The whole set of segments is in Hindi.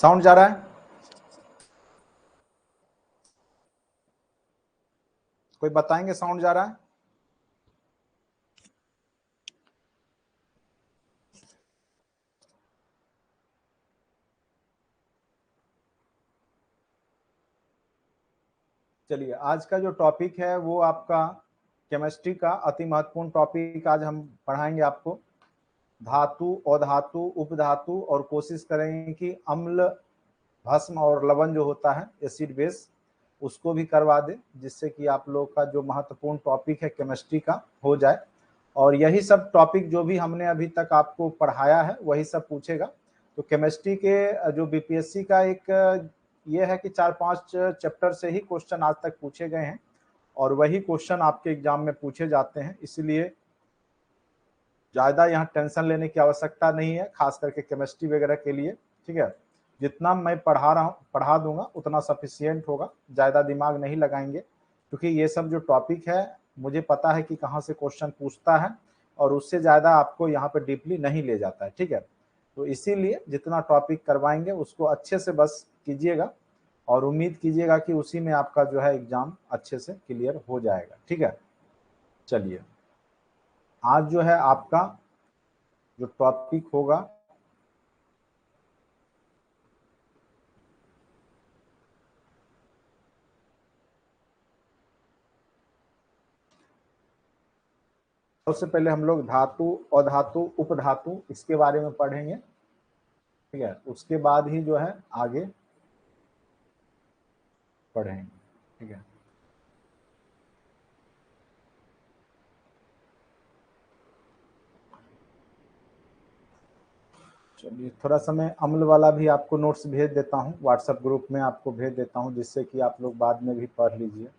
साउंड जा रहा है? कोई बताएंगे साउंड जा रहा है? चलिए, आज का जो टॉपिक है वो आपका केमिस्ट्री का अति महत्वपूर्ण टॉपिक आज हम पढ़ाएंगे आपको। धातु, अधातु, उपधातु और कोशिश करेंगे कि अम्ल, भस्म और लवण जो होता है एसिड बेस, उसको भी करवा दे, जिससे कि आप लोग का जो महत्वपूर्ण टॉपिक है केमिस्ट्री का हो जाए। और यही सब टॉपिक जो भी हमने अभी तक आपको पढ़ाया है वही सब पूछेगा। तो केमिस्ट्री के जो बीपीएससी का एक ये है कि 4-5 चैप्टर से ही क्वेश्चन आज तक पूछे गए हैं और वही क्वेश्चन आपके एग्जाम में पूछे जाते हैं, इसलिए ज़्यादा यहाँ टेंशन लेने की आवश्यकता नहीं है, खास करके केमिस्ट्री वगैरह के लिए। ठीक है, जितना मैं पढ़ा दूंगा उतना सफिशियंट होगा, ज़्यादा दिमाग नहीं लगाएंगे, क्योंकि ये सब जो टॉपिक है मुझे पता है कि कहाँ से क्वेश्चन पूछता है और उससे ज़्यादा आपको यहाँ पे डीपली नहीं ले जाता है। ठीक है, तो इसीलिए जितना टॉपिक करवाएंगे उसको अच्छे से बस कीजिएगा और उम्मीद कीजिएगा कि उसी में आपका जो है एग्जाम अच्छे से क्लियर हो जाएगा। ठीक है, चलिए, आज जो है आपका जो टॉपिक होगा सबसे पहले हम लोग धातु, अधातु, उपधातु इसके बारे में पढ़ेंगे। ठीक है, उसके बाद ही जो है आगे पढ़ेंगे। ठीक है, चलिए, थोड़ा सा मैं अम्ल वाला भी आपको नोट्स भेज देता हूँ, व्हाट्सएप ग्रुप में आपको भेज देता हूँ, जिससे कि आप लोग बाद में भी पढ़ लीजिए।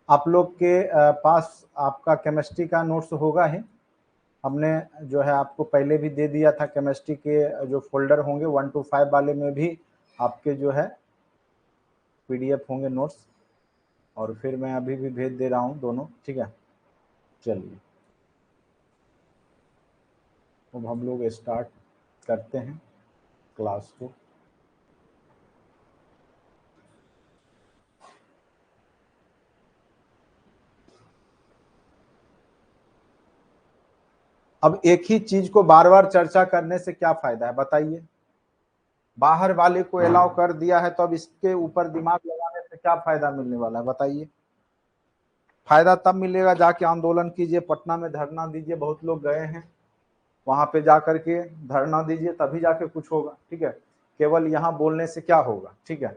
आप लोग के पास आपका केमिस्ट्री का नोट्स होगा ही, हमने जो है आपको पहले भी दे दिया था। केमिस्ट्री के जो फोल्डर होंगे 1 to 5 वाले में भी आपके जो है पीडीएफ होंगे नोट्स, और फिर मैं अभी भी भेज दे रहा हूँ दोनों। ठीक है, चलिए, अब हम लोग स्टार्ट करते हैं क्लास को। अब एक ही चीज को बार बार चर्चा करने से क्या फायदा है बताइए? बाहर वाले को अलाउ कर दिया है तो अब इसके ऊपर दिमाग लगाने से क्या फायदा मिलने वाला है बताइए? फायदा तब मिलेगा जाके आंदोलन कीजिए, पटना में धरना दीजिए, बहुत लोग गए हैं वहां पे जाकर के धरना दीजिए, तभी जाके कुछ होगा। ठीक है, केवल यहाँ बोलने से क्या होगा? ठीक है,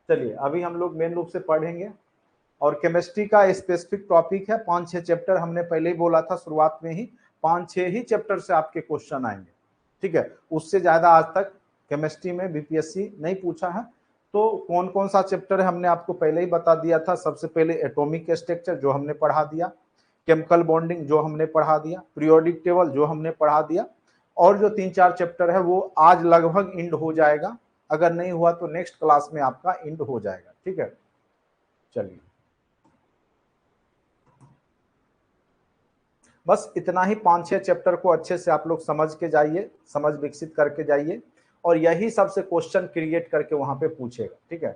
चलिए, अभी हम लोग मेन रूप से पढ़ेंगे और केमिस्ट्री का स्पेसिफिक टॉपिक है। 5-6 चैप्टर हमने पहले ही बोला था शुरुआत में ही, 5-6 ही चैप्टर से आपके क्वेश्चन आएंगे। ठीक है, उससे ज्यादा आज तक केमिस्ट्री में बीपीएससी नहीं पूछा है। तो कौन कौन सा चैप्टर है हमने आपको पहले ही बता दिया था। सबसे पहले एटॉमिक स्ट्रक्चर जो हमने पढ़ा दिया, केमिकल बॉन्डिंग जो हमने पढ़ा दिया, पीरियोडिक टेबल जो हमने पढ़ा दिया, और जो 3-4 चैप्टर है वो आज लगभग इंड हो जाएगा, अगर नहीं हुआ तो नेक्स्ट क्लास में आपका इंड हो जाएगा। ठीक है, चलिए, बस इतना ही 5-6 चैप्टर को अच्छे से आप लोग समझ के जाइए, समझ विकसित करके जाइए, और यही सबसे क्वेश्चन क्रिएट करके वहां पे पूछेगा। ठीक है,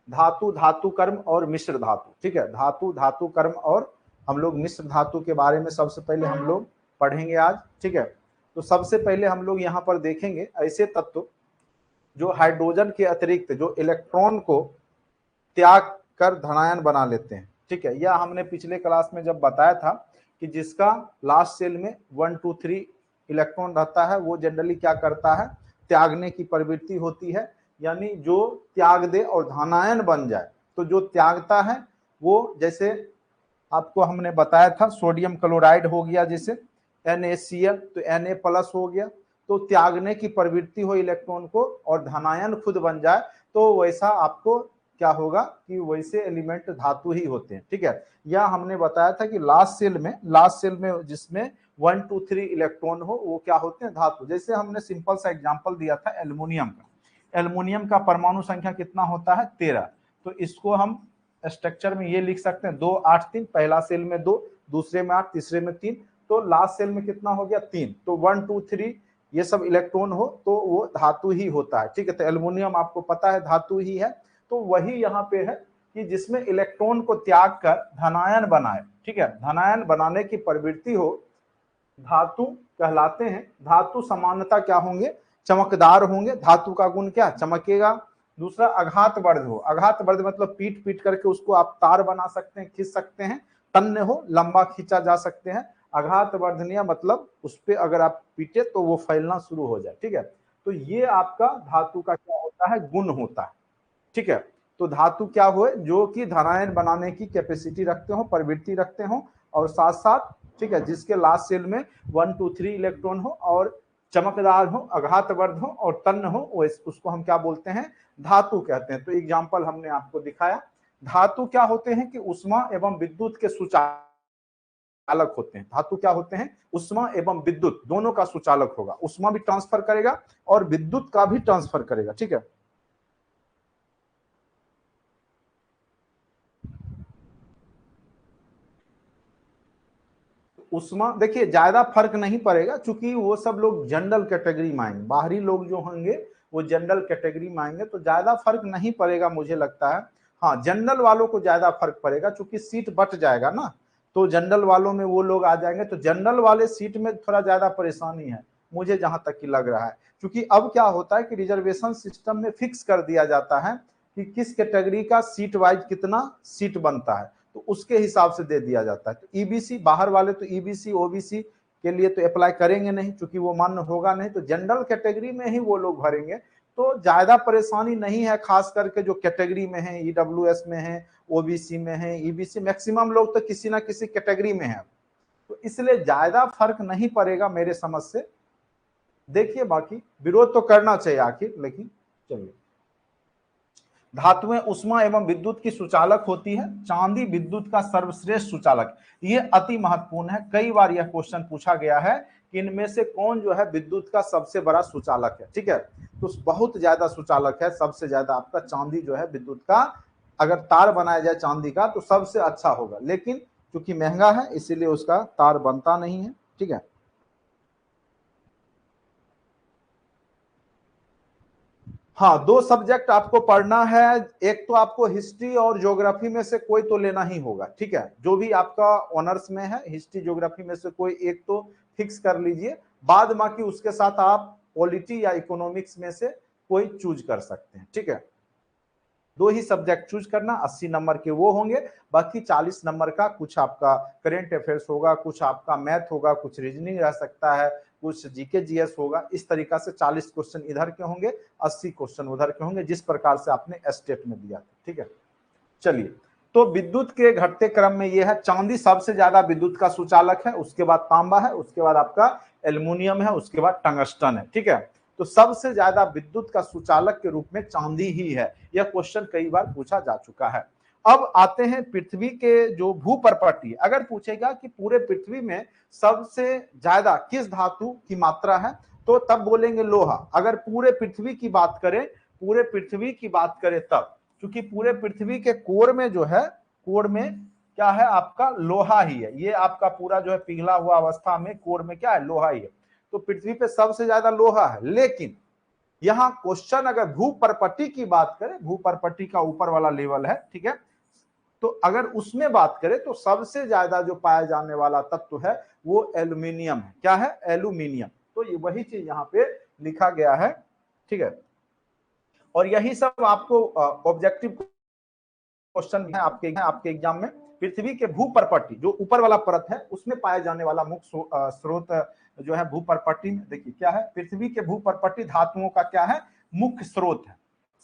धातु, धातु कर्म और मिश्र धातु। ठीक है, धातु, धातु कर्म और हम लोग मिश्र धातु के बारे में सबसे पहले हम लोग पढ़ेंगे आज। ठीक है, तो सबसे पहले हम लोग यहाँ पर देखेंगे ऐसे तत्व जो हाइड्रोजन के अतिरिक्त जो इलेक्ट्रॉन को त्याग कर धनायन बना लेते हैं। ठीक है, यह हमने पिछले क्लास में जब बताया था कि जिसका लास्ट सेल में 1 2 3 इलेक्ट्रॉन रहता है वो जनरली क्या करता है, त्यागने की प्रवृत्ति होती है, यानी जो त्याग दे और धनायन बन जाए। तो जो त्यागता है वो, जैसे आपको हमने बताया था, सोडियम क्लोराइड हो गया जैसे NaCl, तो Na+ हो गया, तो त्यागने की प्रवृत्ति हो इलेक्ट्रॉन को और धनायन खुद बन जाए, तो वैसा आपको क्या होगा कि वैसे एलिमेंट धातु ही होते हैं। ठीक है, या हमने बताया था कि लास्ट सेल में जिसमें 1 2 3 इलेक्ट्रॉन हो वो क्या होते हैं, धातु। जैसे हमने सिंपल सा एग्जांपल दिया था एल्युमिनियम का। एल्युमिनियम का परमाणु संख्या कितना होता है, 13। तो इसको हम स्ट्रक्चर में ये लिख सकते हैं 2 8 3, पहला सेल में 2, दूसरे में 8, तीसरे में 3, तो लास्ट सेल में कितना हो गया, 3। तो 1 2 3 ये सब इलेक्ट्रॉन हो तो वो धातु ही होता है। ठीक है, तो एल्युमिनियम आपको पता है धातु ही है। तो वही यहाँ पे है कि जिसमें इलेक्ट्रॉन को त्याग कर धनायन बनाए, ठीक है, धनायन बनाने की प्रवृत्ति हो, धातु कहलाते हैं। धातु समानता क्या होंगे, चमकदार होंगे। धातु का गुण क्या, चमकेगा। दूसरा आघात वर्ध हो, आघात वर्ध मतलब पीट पीट करके उसको आप तार बना सकते हैं, खींच सकते हैं। तन्य हो, लंबा खींचा जा सकते हैं। आघात वर्धनीय मतलब उस पर अगर आप पीटे तो वो फैलना शुरू हो जाए। ठीक है, तो ये आपका धातु का क्या होता है, गुण होता है। ठीक है, तो धातु क्या हो, जो कि धनायन बनाने की कैपेसिटी रखते हो, प्रवृत्ति रखते हो, और साथ साथ ठीक है जिसके लास्ट सेल में 1 2 3 इलेक्ट्रॉन हो और चमकदार हो, आघातवर्ध हो और तन्य हो, उसको हम क्या बोलते हैं, धातु कहते हैं। तो एग्जाम्पल हमने आपको दिखाया। धातु क्या होते हैं कि उष्मा एवं विद्युत के सुचालक होते हैं। धातु क्या होते हैं, उष्मा एवं विद्युत दोनों का सुचालक होगा। उष्मा भी ट्रांसफर करेगा और विद्युत का भी ट्रांसफर करेगा। ठीक है, उष्मा देखिए ज्यादा फर्क नहीं पड़ेगा, चूंकि वो सब लोग जनरल कैटेगरी में आएंगे। बाहरी लोग जो होंगे वो जनरल कैटेगरी में आएंगे, तो ज्यादा फर्क नहीं पड़ेगा मुझे लगता है। हाँ, जनरल वालों को ज्यादा फर्क पड़ेगा, चूंकि सीट बट जाएगा ना, तो जनरल वालों में वो लोग आ जाएंगे। तो जनरल वाले सीट में थोड़ा ज्यादा परेशानी है मुझे जहां तक कि लग रहा है, क्योंकि अब क्या होता है कि रिजर्वेशन सिस्टम में फिक्स कर दिया जाता है कि किस कैटेगरी का सीट वाइज कितना सीट बनता है, तो उसके हिसाब से दे दिया जाता है। तो ईबीसी बाहर वाले तो ईबीसी ओबीसी के लिए तो अप्लाई करेंगे नहीं, क्योंकि वो मान्य होगा नहीं, तो जनरल कैटेगरी में ही वो लोग भरेंगे। तो ज्यादा परेशानी नहीं है, खास करके जो कैटेगरी में है, ईडब्ल्यूएस में है, ओबीसी में है, ईबीसी, मैक्सिमम लोग तो किसी ना किसी कैटेगरी में है, तो इसलिए ज्यादा फर्क नहीं पड़ेगा मेरे समझ से। देखिए बाकी विरोध तो करना चाहिए आखिर, लेकिन चलिए। धातुएं उष्मा एवं विद्युत की सुचालक होती है। चांदी विद्युत का सर्वश्रेष्ठ सुचालक, ये अति महत्वपूर्ण है। कई बार यह क्वेश्चन पूछा गया है कि इनमें से कौन जो है विद्युत का सबसे बड़ा सुचालक है। ठीक है, तो बहुत ज्यादा सुचालक है, सबसे ज्यादा आपका चांदी जो है विद्युत का। अगर तार बनाया जाए चांदी का तो सबसे अच्छा होगा, लेकिन क्योंकि महंगा है इसीलिए उसका तार बनता नहीं है। ठीक है, हाँ, दो सब्जेक्ट आपको पढ़ना है। एक तो आपको हिस्ट्री और ज्योग्राफी में से कोई तो लेना ही होगा। ठीक है, जो भी आपका ऑनर्स में है, हिस्ट्री ज्योग्राफी में से कोई एक तो फिक्स कर लीजिए। बाद बाकी उसके साथ आप पॉलिटी या इकोनॉमिक्स में से कोई चूज कर सकते हैं। ठीक है, दो ही सब्जेक्ट चूज करना, 80 नंबर के वो होंगे। बाकी 40 नंबर का कुछ आपका करेंट अफेयर्स होगा, कुछ आपका मैथ होगा, कुछ रीजनिंग रह सकता है, कुछ जीके जीएस होगा। इस तरीका से 40 क्वेश्चन इधर के होंगे, 80 क्वेश्चन उधर के होंगे, जिस प्रकार से आपने स्टेट में दिया था। ठीक है, चलिए। तो विद्युत के घटते क्रम में यह है, चांदी सबसे ज्यादा विद्युत का सुचालक है, उसके बाद तांबा है, उसके बाद आपका एल्युमिनियम है, उसके बाद टंगस्टन है। ठीक है, तो सबसे ज्यादा विद्युत का सुचालक के रूप में चांदी ही है। यह क्वेश्चन कई बार पूछा जा चुका है। अब आते हैं पृथ्वी के जो भूपर्पटी। अगर पूछेगा कि पूरे पृथ्वी में सबसे ज्यादा किस धातु की मात्रा है, तो तब बोलेंगे लोहा। अगर पूरे पृथ्वी की बात करें, पूरे पृथ्वी की बात करें तब, क्योंकि पूरे पृथ्वी के कोर में जो है, कोर में क्या है आपका, लोहा ही है। ये आपका पूरा जो है पिघला हुआ अवस्था में कोर में क्या है, लोहा ही है। तो पृथ्वी पे सबसे ज्यादा लोहा है। लेकिन यहां क्वेश्चन अगर भूपर्पटी की बात करें, भूपर्पटी का ऊपर वाला लेवल है, ठीक है, तो अगर उसमें बात करें तो सबसे ज्यादा जो पाया जाने वाला तत्व है वो एल्यूमिनियम है। क्या है, एल्यूमिनियम। तो ये वही चीज यहाँ पे लिखा गया है। ठीक है, और यही सब आपको ऑब्जेक्टिव क्वेश्चन है आपके एग्जाम में। पृथ्वी के भूपर्पटी जो ऊपर वाला परत है उसमें पाया जाने वाला मुख्य स्रोत जो है भूपर्पटी में, देखिए क्या है, पृथ्वी के भूपर्पटी धातुओं का क्या है, मुख्य स्रोत है।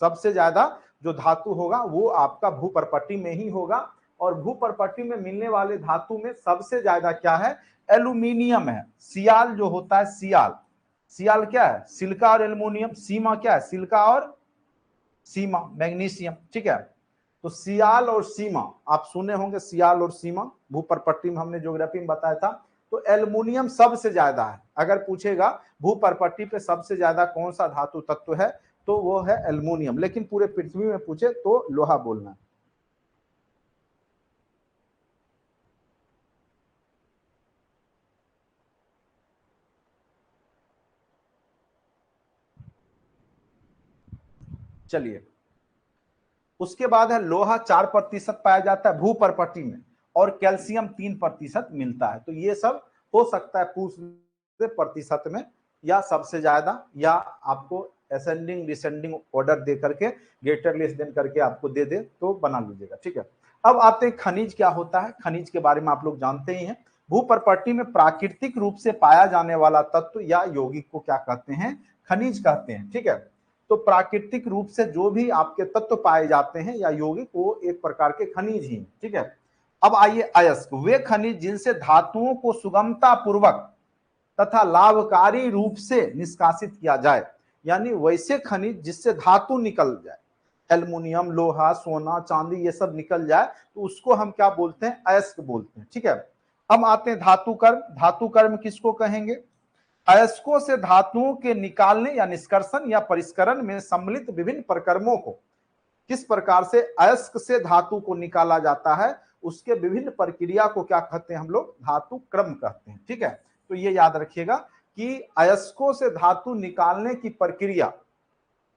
सबसे ज्यादा जो धातु होगा वो आपका भूपर्पटी में ही होगा। और भूपर्पटी में मिलने वाले धातु में सबसे ज्यादा क्या है, एल्यूमिनियम है। सियाल जो होता है, सियाल, सियाल क्या है, सिलिका और एल्युमिनियम। सीमा क्या है, सिलिका और सीमा मैग्नीशियम, ठीक है। तो सियाल और सीमा आप सुने होंगे, सियाल और सीमा भूपर्पट्टी में हमने ज्योग्राफी में बताया था। तो एल्युमिनियम सबसे ज्यादा है, अगर पूछेगा भूपर्पट्टी पे सबसे ज्यादा कौन सा धातु तत्व है तो वो है एल्युमिनियम, लेकिन पूरे पृथ्वी में पूछे तो लोहा बोलना। चलिए, उसके बाद है लोहा 4% पाया जाता है भूपर्पट्टी में, और कैल्शियम 3% मिलता है। तो ये सब हो सकता है पूछ प्रतिशत में, या सबसे ज्यादा, या आपको असेंडिंग डिसेंडिंग ऑर्डर दे करके ग्रेटर लेस देन करके आपको दे दे तो बना लीजिएगा, ठीक है। अब आते हैं खनिज क्या होता है। खनिज के बारे में आप लोग जानते ही हैं। भूपर्पट्टी में प्राकृतिक रूप से पाया जाने वाला तत्व या यौगिक को क्या कहते हैं, खनिज कहते हैं, ठीक है। तो प्राकृतिक रूप से जो भी आपके तत्व पाए जाते हैं या यौगिक, वो एक प्रकार के खनिज ही, ठीक है। अब आइए अयस्क, वे खनिज जिनसे धातुओं को सुगमता पूर्वक तथा लाभकारी रूप से निष्कासित किया जाए, यानी वैसे खनिज जिससे धातु निकल जाए, एल्युमिनियम, लोहा, सोना, चांदी, ये सब निकल जाए, तो उसको हम क्या बोलते हैं, अयस्क बोलते हैं, ठीक है। अब आते हैं धातु कर्म। धातु कर्म किसको कहेंगे, अयस्कों से धातुओं के निकालने या निष्कर्षण या परिष्करण में सम्मिलित विभिन्न प्रकर्मों को, किस प्रकार से अयस्क से धातु को निकाला जाता है, उसके विभिन्न प्रक्रिया को क्या कहते हैं हम लोग, धातु क्रम कहते हैं, ठीक है। तो ये याद रखिएगा कि अयस्कों से धातु निकालने की प्रक्रिया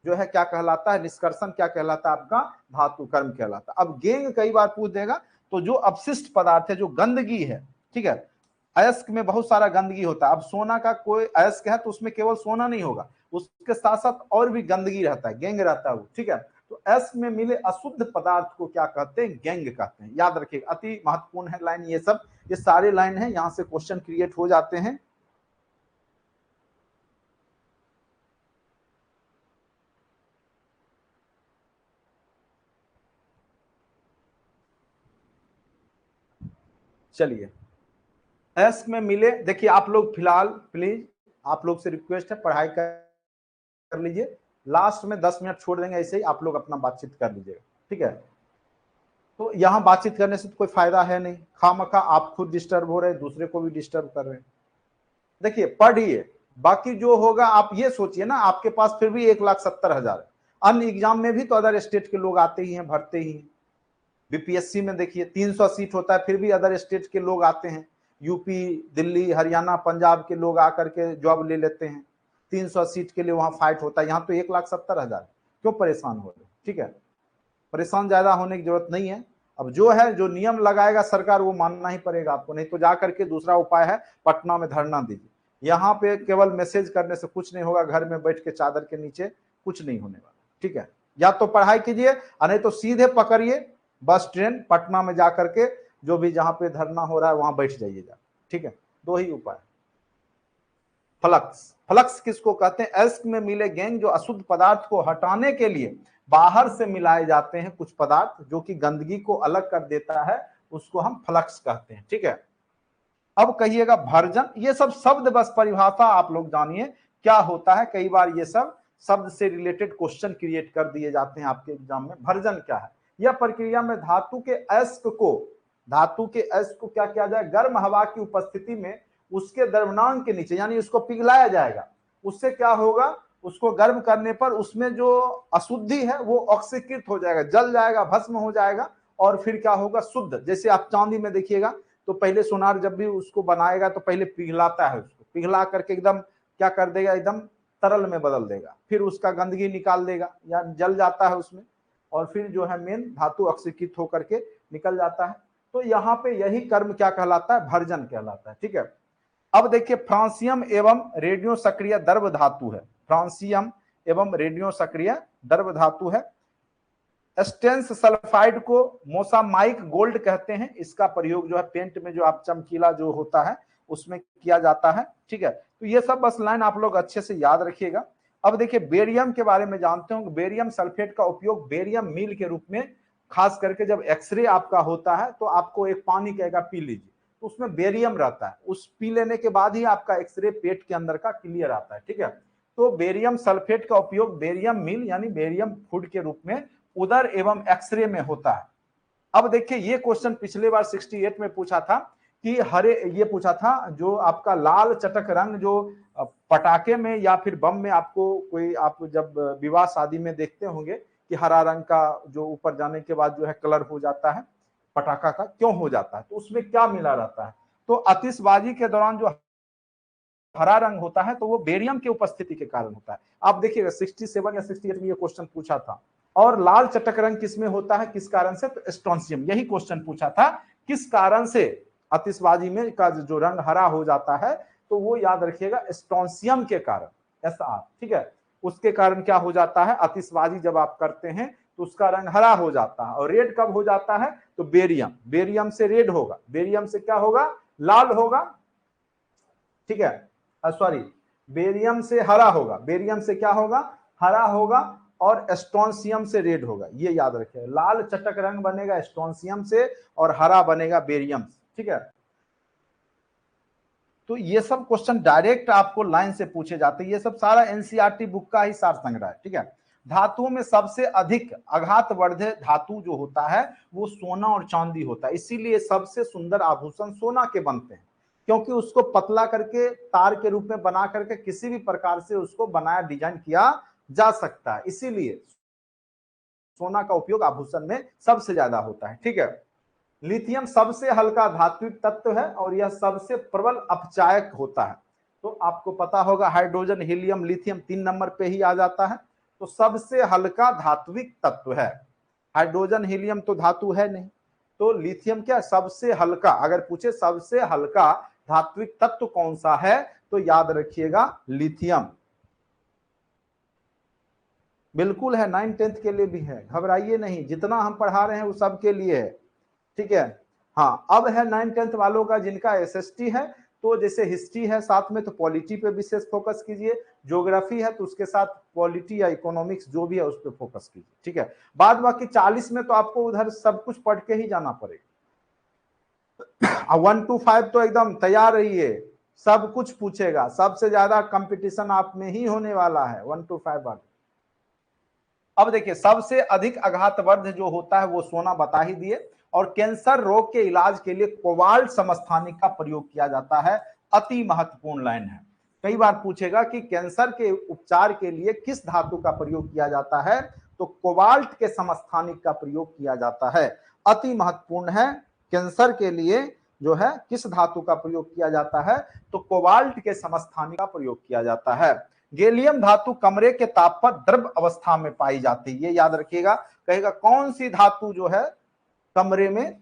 जो है क्या कहलाता है, निष्कर्षण क्या कहलाता है आपका, धातु कर्म कहलाता है। अब गेंग कई बार पूछ देगा, तो जो अपशिष्ट पदार्थ है, जो गंदगी है, ठीक है, अयस्क में बहुत सारा गंदगी होता है। अब सोना का कोई अयस्क है तो उसमें केवल सोना नहीं होगा, उसके साथ साथ और भी गंदगी रहता है, गेंग रहता है वो, ठीक है। तो अयस्क में मिले अशुद्ध पदार्थ को क्या कहते हैं, गेंग कहते हैं। याद रखिएगा, अति महत्वपूर्ण है लाइन ये सब, ये सारे लाइन है, यहां से क्वेश्चन क्रिएट हो जाते हैं। चलिए, अयस्क में मिले, देखिए आप लोग फिलहाल प्लीज आप लोग से रिक्वेस्ट है, पढ़ाई कर लीजिए, लास्ट में 10 मिनट छोड़ देंगे, ऐसे ही आप लोग अपना बातचीत कर लीजिएगा, ठीक है। तो यहाँ बातचीत करने से तो कोई फायदा है नहीं, खामखा आप खुद डिस्टर्ब हो रहे हैं, दूसरे को भी डिस्टर्ब कर रहे हैं। देखिए पढ़िए, बाकी जो होगा आप ये सोचिए ना, आपके पास फिर भी 1,70,000 है। अन्य एग्जाम में भी तो अदर स्टेट के लोग आते ही हैं, भरते ही हैं। बीपीएससी में देखिए 300 सीट होता है, फिर भी अदर स्टेट के लोग आते हैं, यूपी, दिल्ली, हरियाणा, पंजाब के लोग आकर के जॉब ले लेते हैं। 300 सीट के लिए वहां फाइट होता है, यहाँ तो 1,70,000। क्यों परेशान हो रहे, ठीक है। परेशान ज्यादा होने की जरूरत नहीं है। अब जो है, जो नियम लगाएगा सरकार, वो मानना ही पड़ेगा आपको, नहीं तो जाकर के दूसरा उपाय है, पटना में धरना दीजिए। यहाँ पे केवल मैसेज करने से कुछ नहीं होगा, घर में बैठ के चादर के नीचे कुछ नहीं होने वाला, ठीक है। या तो पढ़ाई कीजिए, नहीं तो सीधे पकड़िए बस ट्रेन, पटना में जाकर के जो भी जहां पे धरना हो रहा है वहां बैठ जाइएगा, ठीक है। दो ही उपाय। फ्लक्स, फ्लक्स किसको कहते हैं, अयस्क में मिले गेंग जो अशुद्ध पदार्थ को हटाने के लिए बाहर से मिलाए जाते हैं, कुछ पदार्थ जो कि गंदगी को अलग कर देता है, उसको हम फ्लक्स कहते हैं, ठीक है। अब कहिएगा भर्जन, ये सब शब्द बस परिभाषा आप लोग जानिए क्या होता है। कई बार ये सब शब्द से रिलेटेड क्वेश्चन क्रिएट कर दिए जाते हैं आपके एग्जाम में। भर्जन क्या है, यह प्रक्रिया में धातु के अयस्क को क्या किया जाए, गर्म हवा की उपस्थिति में उसके द्रव्यमान के नीचे, यानी उसको पिघलाया जाएगा। उससे क्या होगा, उसको गर्म करने पर उसमें जो अशुद्धि है वो ऑक्सीकृत हो जाएगा, जल जाएगा, भस्म हो जाएगा, और फिर क्या होगा, शुद्ध। जैसे आप चांदी में देखिएगा, तो पहले सोनार जब भी उसको बनाएगा तो पहले पिघलाता है, उसको पिघला करके एकदम क्या कर देगा, एकदम तरल में बदल देगा, फिर उसका गंदगी निकाल देगा या जल जाता है उसमें, और फिर जो है मेन धातु ऑक्सीकृत होकर के निकल जाता है। तो यहाँ पे यही कर्म क्या कहलाता है, भर्जन कहलाता है, ठीक है। अब देखिए, फ्रांसियम एवं रेडियो सक्रिय द्रव धातु है, फ्रांसियम एवं रेडियो सक्रिय द्रव धातु है। स्टेंस सल्फाइड को मोसामाइक गोल्ड कहते हैं, इसका प्रयोग जो है पेंट में जो आप चमकीला जो होता है उसमें किया जाता है, ठीक है। तो ये सब बस लाइन आप लोग अच्छे से याद रखिएगा। अब देखिए बेरियम के बारे में जानते हो, बेरियम सल्फेट का उपयोग बेरियम मील के रूप में, खास करके जब एक्सरे आपका होता है तो आपको एक पानी कहेगा पी लीजिए, तो उसमें बेरियम रहता है, उस पी लेने के बाद ही आपका एक्सरे पेट के अंदर का क्लियर आता है, ठीक है। तो बेरियम सल्फेट का उपयोग बेरियम मील यानी बेरियम फूड के रूप में उदर एवं एक्सरे में होता है। अब देखिए ये क्वेश्चन पिछले बार 68 में पूछा था कि हरे, ये पूछा था जो आपका लाल चटक रंग जो पटाखे में या फिर बम में आपको कोई, आप जब विवाह शादी में देखते होंगे कि हरा रंग का जो ऊपर जाने के बाद जो है कलर हो जाता है पटाखा का, क्यों हो जाता है, तो उसमें क्या मिला रहता है। तो आतिशबाजी के दौरान जो हरा रंग होता है तो वो बेरियम की उपस्थिति के कारण होता है। आप देखिएगा 67 या 68 में ये क्वेश्चन पूछा था। और लाल चटक रंग किसमें होता है, किस कारण से, तो स्ट्रोंसियम, यही क्वेश्चन पूछा था, किस कारण से आतिशबाजी में का जो रंग हरा हो जाता है, तो वो याद रखिएगा स्ट्रोंसियम के कारण, SR, ठीक है। उसके कारण क्या हो जाता है, आतिशबाजी जब आप करते हैं तो उसका रंग हरा हो जाता है। और रेड कब हो जाता है, तो बेरियम, बेरियम से रेड होगा, बेरियम से क्या होगा, लाल होगा, ठीक है, सॉरी, बेरियम से हरा होगा, बेरियम से क्या होगा, हरा होगा, और स्ट्रोंसियम से रेड होगा, ये याद रखिए। लाल चटक रंग बनेगा स्ट्रोंसियम से और हरा बनेगा बेरियम से, ठीक है। तो ये सब क्वेश्चन डायरेक्ट आपको लाइन से पूछे जाते हैं, ये सब सारा एनसीईआरटी बुक का ही सार संग्रह है, ठीक है। धातुओं में सबसे अधिक आघातवर्धक धातु जो होता है वो सोना और चांदी होता है, इसीलिए सबसे सुंदर आभूषण सोना के बनते हैं, क्योंकि उसको पतला करके तार के रूप में बना करके किसी भी प्रकार से उसको बनाया, डिजाइन किया जा सकता है, इसीलिए सोना का उपयोग आभूषण में सबसे ज्यादा होता है, ठीक है। लिथियम सबसे हल्का धात्विक तत्व है और यह सबसे प्रबल अपचायक होता है। तो आपको पता होगा हाइड्रोजन, हीलियम, लिथियम 3 नंबर पे ही आ जाता है। तो सबसे हल्का धात्विक तत्व है, हाइड्रोजन हीलियम तो धातु है नहीं, तो लिथियम क्या, सबसे हल्का, अगर पूछे सबसे हल्का धात्विक तत्व कौन सा है तो याद रखिएगा लिथियम। बिल्कुल है, 9th-10th के लिए भी है, घबराइए नहीं, जितना हम पढ़ा रहे हैं वो सबके लिए है, ठीक है। हाँ, अब है 9th-10th वालों का जिनका एसएसटी है, तो जैसे हिस्ट्री है साथ में तो पॉलिटी पे विशेष फोकस कीजिए, ज्योग्राफी है तो उसके साथ पॉलिटी या इकोनॉमिक्स जो भी है उस पर फोकस कीजिए, ठीक है। बाद बाकी 40 में तो आपको उधर सब कुछ पढ़ के ही जाना पड़ेगा। 1 to 5 तो एकदम तैयार रहिए, सब कुछ पूछेगा, सबसे ज्यादा कंपटीशन आप में ही होने वाला है 1 to 5 वाले। अब देखिए सबसे अधिक आघातवर्ध जो होता है वो सोना बता ही दिए, और कैंसर रोग के इलाज के लिए कोबाल्ट समस्थानिक का प्रयोग किया जाता है, अति महत्वपूर्ण लाइन है। कई बार पूछेगा कि कैंसर के उपचार के लिए किस धातु का प्रयोग किया जाता है, तो कोबाल्ट के समस्थानिक का प्रयोग किया जाता है, अति महत्वपूर्ण है। कैंसर के लिए जो है किस धातु का प्रयोग किया जाता है, तो कोबाल्ट के समस्थानिक का प्रयोग किया जाता है। गैलियम धातु कमरे के ताप पर द्रव अवस्था में पाई जाती है, ये याद रखिएगा। कहेगा कौन सी धातु जो है कमरे में,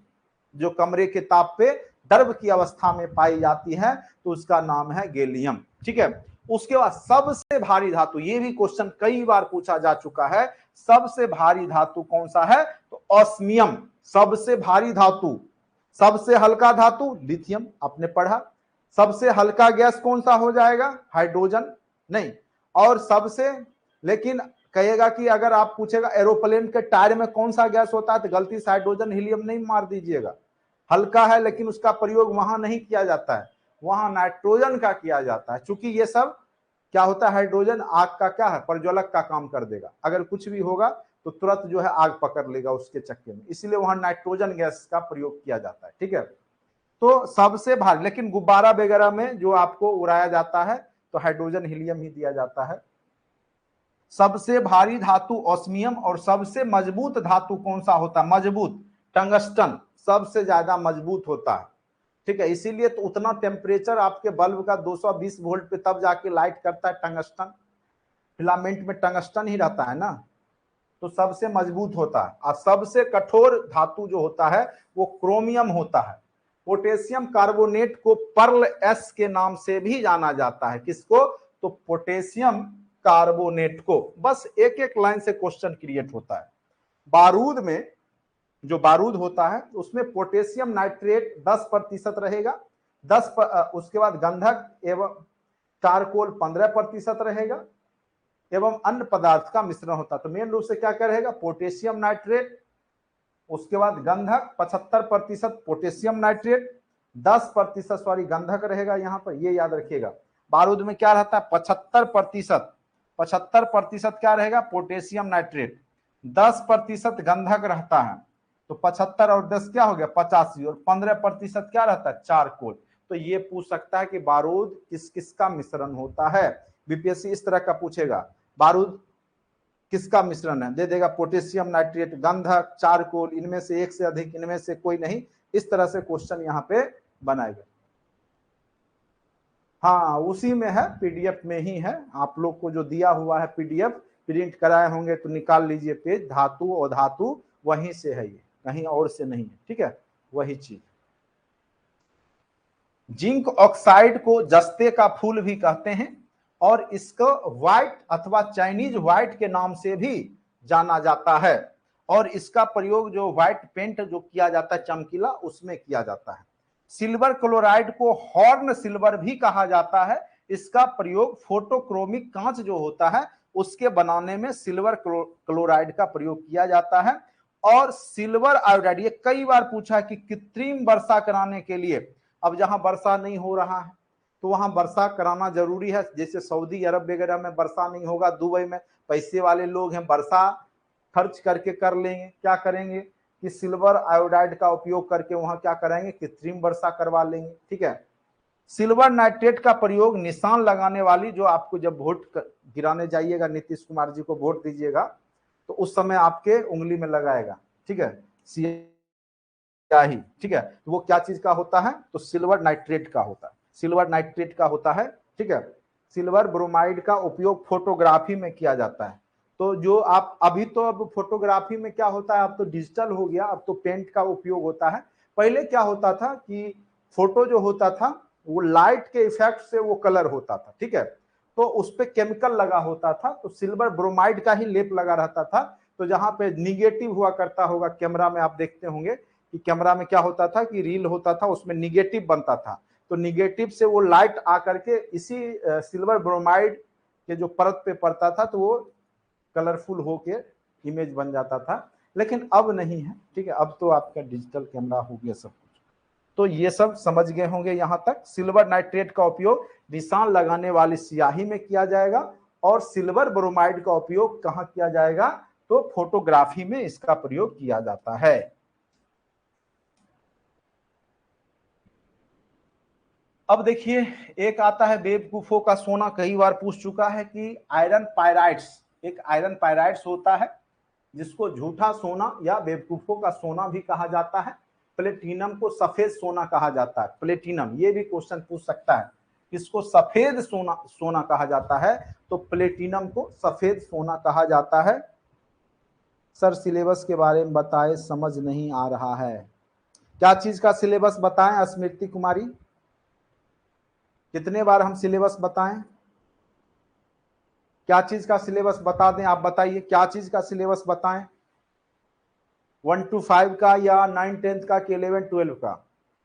जो कमरे के ताप पे द्रव की अवस्था में पाई जाती है, तो उसका नाम है गैलियम, ठीक है। उसके बाद सबसे भारी धातु, ये भी क्वेश्चन कई बार पूछा जा चुका है, सबसे भारी धातु कौन सा है, तो ऑस्मियम, सबसे भारी धातु। सबसे हल्का धातु लिथियम, आपने पढ़ा। सबसे हल्का गैस कौन सा हो जाएगा, हाइड्रोजन नहीं। और सबसे, लेकिन कहेगा कि अगर आप पूछेगा एरोप्लेन के टायर में कौन सा गैस होता है, तो गलती से हाइड्रोजन हीलियम नहीं मार दीजिएगा, हल्का है लेकिन उसका प्रयोग वहां नहीं किया जाता है, वहां नाइट्रोजन का किया जाता है। चूंकि ये सब क्या होता है, हाइड्रोजन आग का क्या है, प्रज्वलक का काम कर देगा, अगर कुछ भी होगा तो तुरंत जो है आग पकड़ लेगा उसके चक्के में, इसलिए वहां नाइट्रोजन गैस का प्रयोग किया जाता है, ठीक है। तो सबसे भारी, लेकिन गुब्बारा वगैरह में जो आपको उड़ाया जाता है तो हाइड्रोजन हीलियम ही दिया जाता है। सबसे भारी धातु ऑस्मियम, और सबसे मजबूत धातु कौन सा होता है, मजबूत, टंगस्टन सबसे ज्यादा मजबूत होता है, ठीक है। इसीलिए तो उतना टेम्परेचर आपके बल्ब का 220 वोल्ट पे तब जाके लाइट करता है, टंगस्टन, फिलामेंट में टंगस्टन ही रहता है ना, तो सबसे मजबूत होता है। और सबसे कठोर धातु जो होता है वो क्रोमियम होता है। पोटेशियम कार्बोनेट को पर्ल एस के नाम से भी जाना जाता है, किसको, तो पोटेशियम कार्बोनेट को। बस एक एक लाइन से क्वेश्चन क्रिएट होता है। बारूद में, जो बारूद होता है उसमें पोटेशियम नाइट्रेट 10% रहेगा, उसके बाद गंधक एवं चारकोल 15% रहेगा, एवं अन्य पदार्थ का मिश्रण होता है। तो मेन रूप से क्या क्या रहेगा, पोटेशियम नाइट्रेट, उसके बाद गंधक 75% पोटेशियम नाइट्रेट, 10% सॉरी गंधक रहेगा यहाँ पर, ये याद रखिएगा। बारूद में क्या रहता है 75%, 75% क्या रहेगा पोटेशियम नाइट्रेट, 10% गंधक रहता है। तो 75 और 10 क्या हो गया 85, और 15% क्या रहता है चारकोल। तो ये पूछ सकता है कि बारूद किस किस का मिश्रण होता है। बीपीएससी इस तरह का पूछेगा, बारूद किसका मिश्रण है, दे देगा पोटेशियम नाइट्रेट, गंधक, चारकोल, इनमें से एक से अधिक, इनमें से कोई नहीं। इस तरह से क्वेश्चन यहाँ पे बनाएगा। हाँ उसी में है, पीडीएफ में ही है, आप लोग को जो दिया हुआ है पीडीएफ प्रिंट कराए होंगे तो निकाल लीजिए पेज, धातु और धातु वहीं से है, ये कहीं और से नहीं है, ठीक है वही चीज। जिंक ऑक्साइड को जस्ते का फूल भी कहते हैं और इसको व्हाइट अथवा चाइनीज व्हाइट के नाम से भी जाना जाता है, और इसका प्रयोग जो व्हाइट पेंट जो किया जाता है चमकीला उसमें किया जाता है। सिल्वर क्लोराइड को हॉर्न सिल्वर भी कहा जाता है, इसका प्रयोग फोटोक्रोमिक कांच जो होता है उसके बनाने में सिल्वर क्लोराइड का प्रयोग किया जाता है। और सिल्वर आयोडाइड, ये कई बार पूछा है कि कृत्रिम वर्षा कराने के लिए, अब जहां वर्षा नहीं हो रहा है तो वहां वर्षा कराना जरूरी है, जैसे सऊदी अरब वगैरह में वर्षा नहीं होगा, दुबई में पैसे वाले लोग हैं वर्षा खर्च करके कर लेंगे, क्या करेंगे कि सिल्वर आयोडाइड का उपयोग करके वहां क्या करेंगे कृत्रिम वर्षा करवा लेंगे, ठीक है। सिल्वर नाइट्रेट का प्रयोग निशान लगाने वाली, जो आपको जब वोट गिराने जाइएगा नीतीश कुमार जी को वोट दीजिएगा तो उस समय आपके उंगली में लगाएगा, ठीक है स्याही, ठीक है। तो वो क्या चीज का होता है तो सिल्वर नाइट्रेट का होता है, सिल्वर नाइट्रेट का होता है, ठीक है। सिल्वर ब्रोमाइड का उपयोग फोटोग्राफी में किया जाता है। तो जो आप अभी तो अब फोटोग्राफी में क्या होता है, अब तो डिजिटल हो गया, अब तो पेंट का उपयोग होता है। पहले क्या होता था कि फोटो जो होता था वो लाइट के इफेक्ट से वो कलर होता था, ठीक है, तो उस पर केमिकल लगा होता था, तो सिल्वर ब्रोमाइड का ही लेप लगा रहता था। तो जहां पे निगेटिव हुआ करता होगा, कैमरा में आप देखते होंगे कि कैमरा में क्या होता था कि रील होता था उसमें निगेटिव बनता था, तो निगेटिव से वो लाइट आकर के इसी सिल्वर ब्रोमाइड के जो परत पे पड़ता था तो वो कलरफुल होके इमेज बन जाता था। लेकिन अब नहीं है, ठीक है, अब तो आपका डिजिटल कैमरा हो गया सब कुछ। तो ये सब समझ गए होंगे यहाँ तक। सिल्वर नाइट्रेट का उपयोग निशान लगाने वाली स्याही में किया जाएगा, और सिल्वर ब्रोमाइड का उपयोग कहाँ किया जाएगा तो फोटोग्राफी में इसका प्रयोग किया जाता है। अब देखिए एक आता है बेवकूफों का सोना, कई बार पूछ चुका है कि आयरन पायराइड्स, एक आयरन पायराइड्स होता है जिसको झूठा सोना या बेवकूफों का सोना भी कहा जाता है। प्लेटिनम को सफेद सोना कहा जाता है, प्लेटिनम, ये भी क्वेश्चन पूछ सकता है किसको सफेद सोना सोना कहा जाता है, तो प्लेटिनम को सफेद सोना कहा जाता है। सर सिलेबस के बारे में बताएं, समझ नहीं आ रहा है। क्या चीज का सिलेबस बताएं स्मृति कुमारी, कितने बार हम सिलेबस बताएं, क्या चीज का सिलेबस बता दें, आप बताइए क्या चीज का सिलेबस बताएं, 1 to 5 का या 9 10th का कि 11 12 का,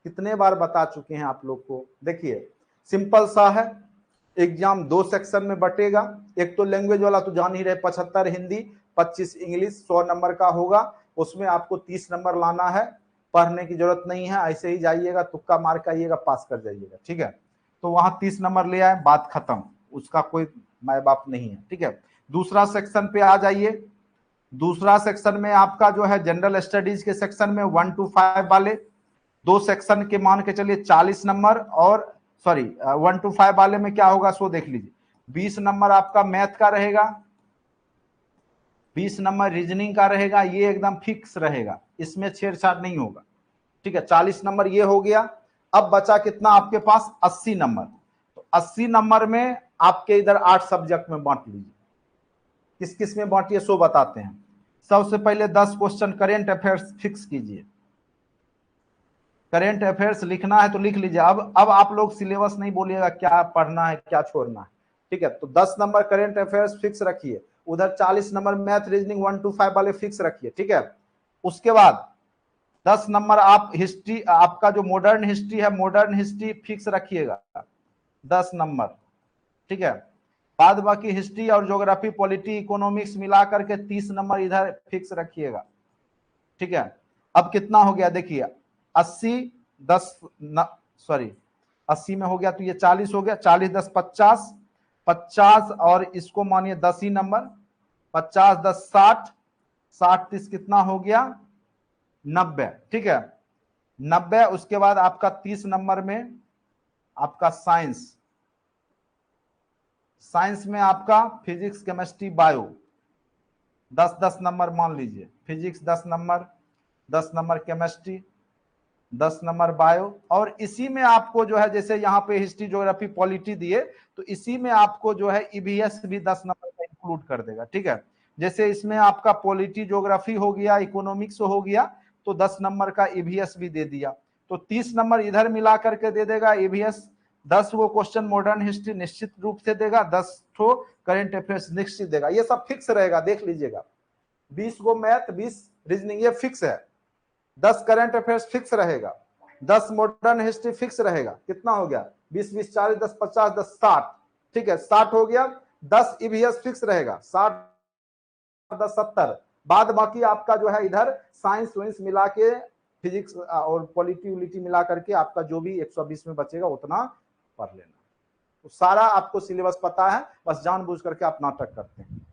कितने बार बता चुके हैं आप लोग को। देखिए सिंपल सा है, एग्जाम 2 सेक्शन में बटेगा, एक तो लैंग्वेज वाला तो जान ही रहे 75 हिंदी 25 इंग्लिश 100 नंबर का होगा, उसमें आपको 30 नंबर लाना है, पढ़ने की जरूरत नहीं है, ऐसे ही जाइएगा तुक्का मार के आइएगा पास कर जाइएगा, ठीक है। तो वहां 30 नंबर ले आए, बात खत्म, उसका कोई माए बाप नहीं है, ठीक है। दूसरा सेक्शन पे आ जाइए, दूसरा सेक्शन में आपका जो है जनरल स्टडीज के सेक्शन में 1 to 5 वाले 2 सेक्शन के मान के चलिए 40 नंबर, और सॉरी 1 to 5 वाले में क्या होगा सो देख लीजिए, 20 नंबर आपका मैथ का रहेगा, 20 नंबर रीजनिंग का रहेगा, ये एकदम फिक्स रहेगा, इसमें छेड़छाड़ नहीं होगा, ठीक है। 40 नंबर ये हो गया। अब बचा कितना आपके पास 80 नंबर, तो 80 नंबर में आपके इधर 8 सब्जेक्ट में बांट लीजिए, किस किस में बांटिए सो बताते हैं। सबसे पहले 10 क्वेश्चन करेंट अफेयर्स फिक्स कीजिए, करेंट अफेयर्स लिखना है तो लिख लीजिए। अब आप लोग सिलेबस नहीं बोलिएगा क्या पढ़ना है क्या छोड़ना है, ठीक है। तो 10 नंबर करेंट अफेयर्स फिक्स रखिए, उधर 40 नंबर मैथ रीजनिंग 1 to 5 वाले फिक्स रखिए, ठीक है। उसके बाद 10 नंबर आप हिस्ट्री, आपका जो मॉडर्न हिस्ट्री है मॉडर्न हिस्ट्री फिक्स रखिएगा 10 नंबर, ठीक है। बाद बाकी हिस्ट्री और ज्योग्राफी पॉलिटी इकोनॉमिक्स मिला करके 30 नंबर इधर फिक्स रखिएगा, ठीक है। अब कितना हो गया देखिए 80 10 सॉरी 80 में हो गया तो ये 40 हो गया, 40 10 50, 50 और इसको मानिए 10 ही नंबर, 50 10 60, 60 30 कितना हो गया 90, ठीक है 90। उसके बाद आपका 30 नंबर में आपका साइंस, साइंस में आपका फिजिक्स केमिस्ट्री बायो 10 10 नंबर मान लीजिए, physics 10 number, 10 number chemistry, 10 number bio. और इसी में आपको जो है जैसे यहाँ पे हिस्ट्री ज्योग्राफी पॉलिटी दिए तो इसी में आपको जो है ईवीएस भी 10 नंबर का इंक्लूड कर देगा, ठीक है। जैसे इसमें आपका पॉलिटी ज्योग्राफी हो गया, इकोनॉमिक्स हो गया, तो 10 नंबर का ईवीएस भी दे दिया, तो 30 नंबर इधर मिला करके दे देगा ईवीएस। 10 वो क्वेश्चन मॉडर्न हिस्ट्री निश्चित रूप से देगा, 10 ठो करंट अफेयर्स निश्चित देगा, ये सब फिक्स रहेगा, देख लीजिएगा। 20 गो मैथ, 20 रीजनिंग, ये फिक्स है। 10 करंट अफेयर्स फिक्स रहेगा, 10 मॉडर्न हिस्ट्री फिक्स रहेगा, कितना हो गया 20 20 40 10 50 10 60, ठीक है 60 हो गया। 10 ईवीएस फिक्स रहेगा, 60 10 70, बाद बाकी आपका जो है इधर साइंस वाइंस मिला के फिजिक्स और पॉलिटी मिला करके आपका जो भी 120 में बचेगा उतना पढ़ लेना। तो सारा आपको सिलेबस पता है, बस जानबूझ करके आप नाटक करते हैं।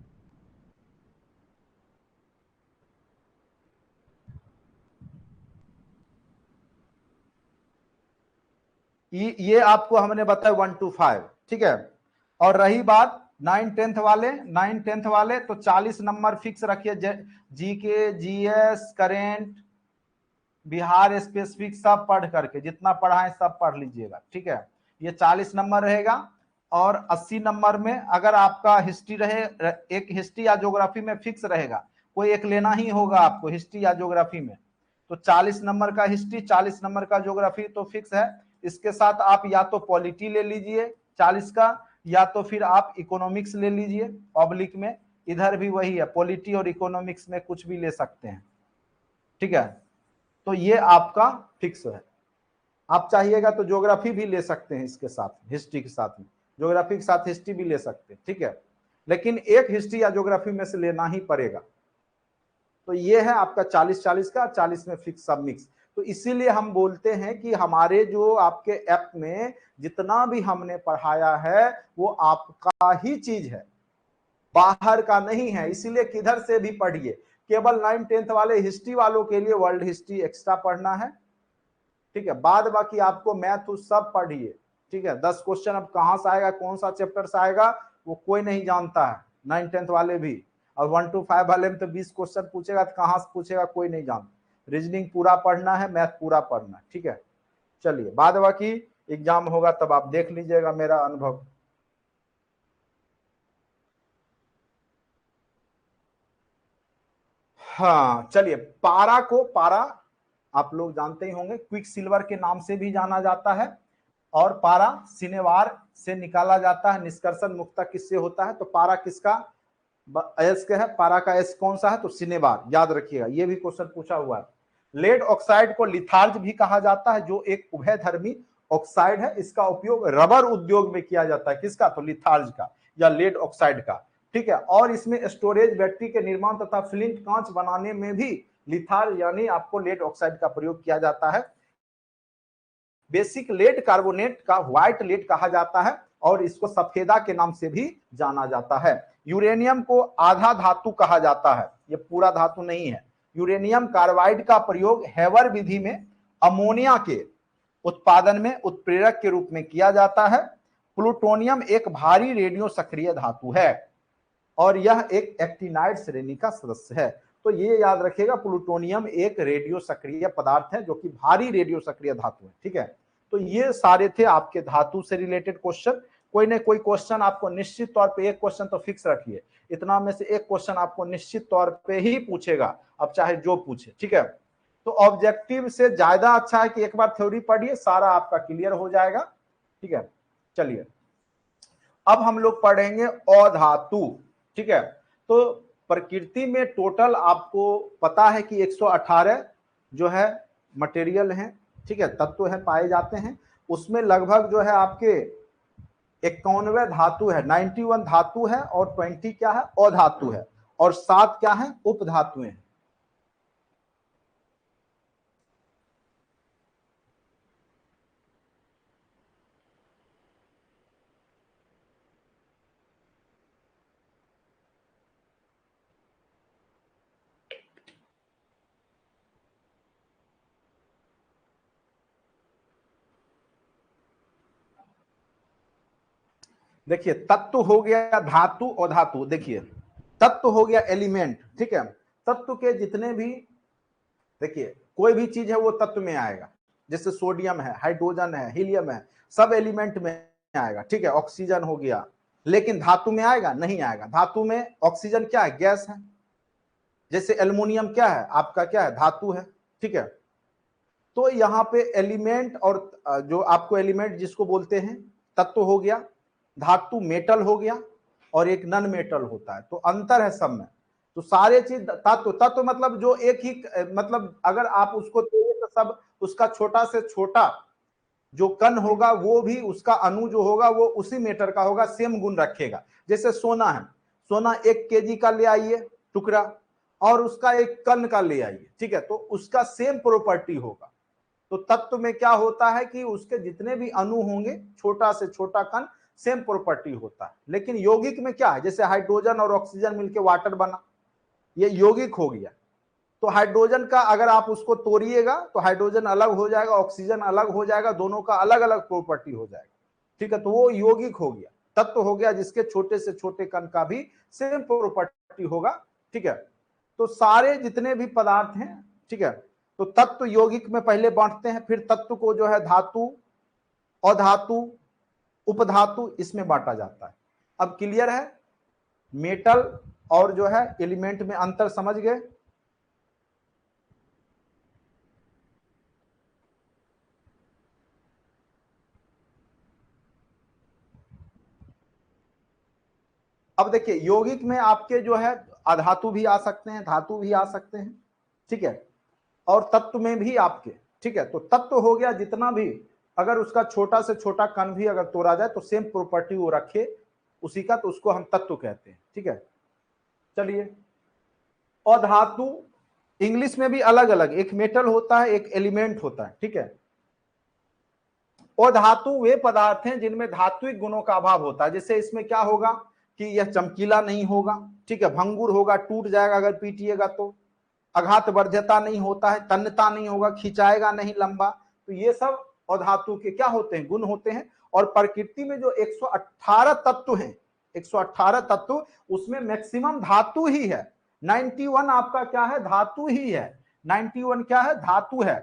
ये आपको हमने बताया 1 to 5, ठीक है। और रही बात 9 10th वाले, 9 10th वाले तो 40 नंबर फिक्स रखिए, GK GS current Bihar specific सब पढ़ करके, जितना पढ़ा है सब पढ़ लीजिएगा, ठीक है। ये 40 नंबर रहेगा। और 80 नंबर में अगर आपका हिस्ट्री रहे, एक हिस्ट्री या ज्योग्राफी में फिक्स रहेगा, कोई एक लेना ही होगा आपको हिस्ट्री या ज्योग्राफी में, तो 40 नंबर का हिस्ट्री, 40 नंबर का ज्योग्राफी तो फिक्स है। इसके साथ आप या तो पॉलिटी ले लीजिए 40 का, या तो फिर आप इकोनॉमिक्स ले लीजिए पब्लिक में, इधर भी वही है, पॉलिटी और इकोनॉमिक्स में कुछ भी ले सकते हैं, ठीक है। तो ये आपका फिक्स है। आप चाहिएगा तो ज्योग्राफी भी ले सकते हैं इसके साथ, हिस्ट्री के साथ में, ज्योग्राफी के साथ हिस्ट्री भी ले सकते हैं, ठीक है। लेकिन एक हिस्ट्री या ज्योग्राफी में से लेना ही पड़ेगा। तो ये है आपका 40 40 का, 40 में फिक्स सब मिक्स। तो इसीलिए हम बोलते हैं कि हमारे जो आपके ऐप में जितना भी हमने पढ़ाया है वो आपका ही चीज है, बाहर का नहीं है। इसीलिए किधर से भी पढ़िए, केवल 9 10th वाले हिस्ट्री वालों के लिए वर्ल्ड हिस्ट्री एक्स्ट्रा पढ़ना है, ठीक है। बाद बाकी आपको मैथ सब पढ़िए, ठीक है। 10 क्वेश्चन अब कहां से आएगा, कौन सा चैप्टर से आएगा, वो कोई नहीं जानता है, 9 10th वाले भी। और 1 to 5 वाले में तो 20 क्वेश्चन पूछेगा तो कहां से पूछेगा कोई नहीं जानता। रीजनिंग पूरा पढ़ना है, मैथ पूरा पढ़ना है, ठीक है। चलिए बाद बाकी एग्जाम होगा तब आप देख लीजिएगा मेरा अनुभव। हाँ चलिए, पारा को, पारा आप लोग जानते ही होंगे, क्विक सिल्वर के नाम से भी जाना जाता है। और पारा सिनेवार से निकाला जाता है, निष्कर्षण मुक्ता किससे होता है, तो पारा किसका एस के है, पारा का एस कौन सा है, तो सिनेवार, याद रखिएगा, ये भी क्वेश्चन पूछा हुआ है। लेड ऑक्साइड को लिथार्ज भी कहा जाता है, जो एक उभयधर्मी ऑक्साइड है, इसका उपयोग रबर उद्योग में किया जाता है, किसका, तो लिथार्ज का या लेड ऑक्साइड का, ठीक है। और इसमें स्टोरेज, बैटरी के निर्माण तथा फ्लिंट कांच बनाने में भी लिथार्ज यानी आपको लेड ऑक्साइड का प्रयोग किया जाता है। बेसिक लेड कार्बोनेट का व्हाइट लेड कहा जाता है और इसको सफेदा के नाम से भी जाना जाता है। यूरेनियम को आधा धातु कहा जाता है, ये पूरा धातु नहीं है। यूरेनियम कार्बाइड का प्रयोग हेवर विधि में अमोनिया के उत्पादन में उत्प्रेरक के रूप में किया जाता है। प्लूटोनियम एक भारी रेडियो सक्रिय धातु है और यह एक एक्टिनाइड श्रेणी का सदस्य है। तो ये याद रखिएगा, प्लूटोनियम एक रेडियो सक्रिय पदार्थ है जो कि भारी रेडियो सक्रिय धातु है, ठीक है। तो ये सारे थे आपके धातु से रिलेटेड क्वेश्चन। कोई ना कोई क्वेश्चन आपको निश्चित तौर पे, एक क्वेश्चन तो फिक्स रखिए, इतना में से एक क्वेश्चन आपको निश्चित तौर पे ही पूछेगा, अब चाहे जो पूछे, ठीक है। तो ऑब्जेक्टिव से ज्यादा अच्छा है कि एक बार थ्योरी पढ़िए, सारा आपका क्लियर हो जाएगा, ठीक है। चलिए अब हम लोग पढ़ेंगे अधातु, ठीक है। तो प्रकृति में टोटल आपको पता है कि 118 जो है मटेरियल है, ठीक है, तत्व है, पाए जाते हैं। उसमें लगभग जो है आपके 91 धातु है, 91 धातु है, और 20 क्या है, अधातु है, और 7 क्या है, उपधातुएं हैं। देखिए तत्व हो गया धातु और धातु, देखिए तत्व हो गया एलिमेंट, ठीक है। तत्व के जितने भी, देखिए कोई भी चीज है वो तत्व में आएगा, जैसे सोडियम है, हाइड्रोजन है, हीलियम है, सब एलिमेंट में आएगा, ठीक है। ऑक्सीजन हो गया, लेकिन धातु में आएगा नहीं आएगा। धातु में ऑक्सीजन क्या है, गैस है। जैसे एल्युमिनियम क्या है आपका, क्या है, धातु है, ठीक है। तो यहाँ पे एलिमेंट और जो आपको एलिमेंट जिसको बोलते हैं तत्व हो गया, धातु मेटल हो गया, और एक नॉन मेटल होता है, तो अंतर है सब में। तो सारे चीज तत्व, तत्व मतलब जो एक ही, मतलब अगर आप उसको तोड़े तो सब उसका छोटा से छोटा जो कण होगा वो भी उसका अणु जो होगा वो उसी मेटर का होगा, सेम गुण रखेगा। जैसे सोना है, सोना 1 kg का ले आइए टुकड़ा, और उसका एक कण का ले आइए, ठीक है, तो उसका सेम प्रॉपर्टी होगा। तो तत्व में क्या होता है कि उसके जितने भी अणु होंगे, छोटा से छोटा कण, सेम प्रॉपर्टी होता है। लेकिन यौगिक में क्या है, जैसे हाइड्रोजन और ऑक्सीजन मिलकर वाटर बना, ये यौगिक हो गया। तो हाइड्रोजन का अगर आप उसको तोड़िएगा तो हाइड्रोजन अलग हो जाएगा, ऑक्सीजन अलग हो जाएगा, दोनों का अलग अलग प्रॉपर्टी हो जाएगा, ठीक है। तो वो यौगिक हो गया, तत्व हो गया जिसके छोटे से छोटे कण का भी सेम प्रॉपर्टी होगा, ठीक है। तो सारे जितने भी पदार्थ हैं, ठीक है, तो तत्व यौगिक में पहले बांटते हैं, फिर तत्व को जो है धातु, अधातु, उपधातु इसमें बांटा जाता है। अब क्लियर है, मेटल और जो है एलिमेंट में अंतर समझ गए। अब देखिए यौगिक में आपके जो है अधातु भी आ सकते हैं, धातु भी आ सकते हैं, ठीक है, और तत्व में भी आपके, ठीक है। तो तत्व हो गया जितना भी, अगर उसका छोटा से छोटा कण भी अगर तोड़ा जाए तो सेम प्रॉपर्टी वो रखे उसी का, तो उसको हम तत्व कहते हैं, ठीक है। चलिए, अधातु इंग्लिश में भी अलग अलग, एक मेटल होता है, एक एलिमेंट होता है, ठीक है। अधातु वे पदार्थ हैं जिनमें धात्विक गुणों का अभाव होता है। जैसे इसमें क्या होगा कि यह चमकीला नहीं होगा, ठीक है, भंगुर होगा, टूट जाएगा अगर पीटिएगा तो, आघात वर्ध्यता नहीं होता है, तन्यता नहीं होगा, खिंचाएगा नहीं लंबा। तो ये सब अधातु के क्या होते हैं, गुण होते हैं। और प्रकृति में जो 118 तत्व हैं, 118 तत्व, उसमें मैक्सिमम धातु ही है। 91 आपका क्या है, धातु ही है। 91 क्या है, धातु है।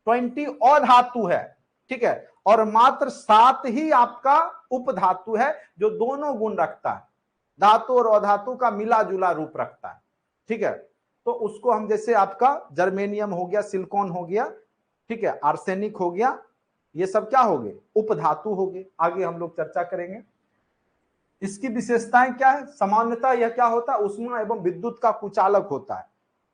20 अधातु है, ठीक है। और मात्र 7 ही आपका उपधातु है, जो दोनों गुण रखता है, धातु और अधातु का मिला जुला रूप रखता है, ठीक है। तो उसको हम, जैसे आपका जर्मेनियम हो गया, सिलिकॉन हो गया, ठीक है, आर्सेनिक हो गया, ये सब क्या हो गए, उपधातु हो गए। आगे हम लोग चर्चा करेंगे। इसकी विशेषताएं क्या है, सामान्यतः यह क्या होता है, ऊष्मा एवं विद्युत का कुचालक होता है,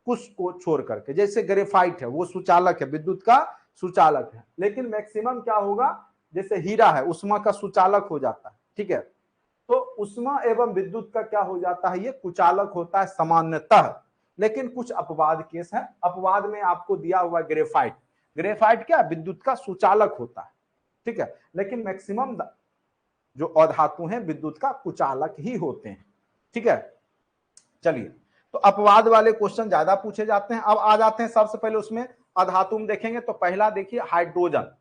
कुछ को छोड़ करके। जैसे ग्रेफाइट है वो सुचालक है, विद्युत का सुचालक है। लेकिन मैक्सिमम क्या होगा, जैसे हीरा है, ऊष्मा का सुचालक हो जाता है, ठीक है। तो ऊष्मा एवं विद्युत का क्या हो जाता है, ये कुचालक होता है सामान्यतः। लेकिन कुछ अपवाद केस है, अपवाद में आपको दिया हुआ ग्रेफाइट, ग्रेफाइट क्या विद्युत का सुचालक होता है, ठीक है। लेकिन मैक्सिमम जो अधातु हैं विद्युत का कुचालक ही होते हैं, ठीक है। चलिए, तो अपवाद वाले क्वेश्चन ज्यादा पूछे जाते हैं। अब आ जाते हैं सबसे पहले उसमें अधातु में देखेंगे तो पहला देखिए हाइड्रोजन।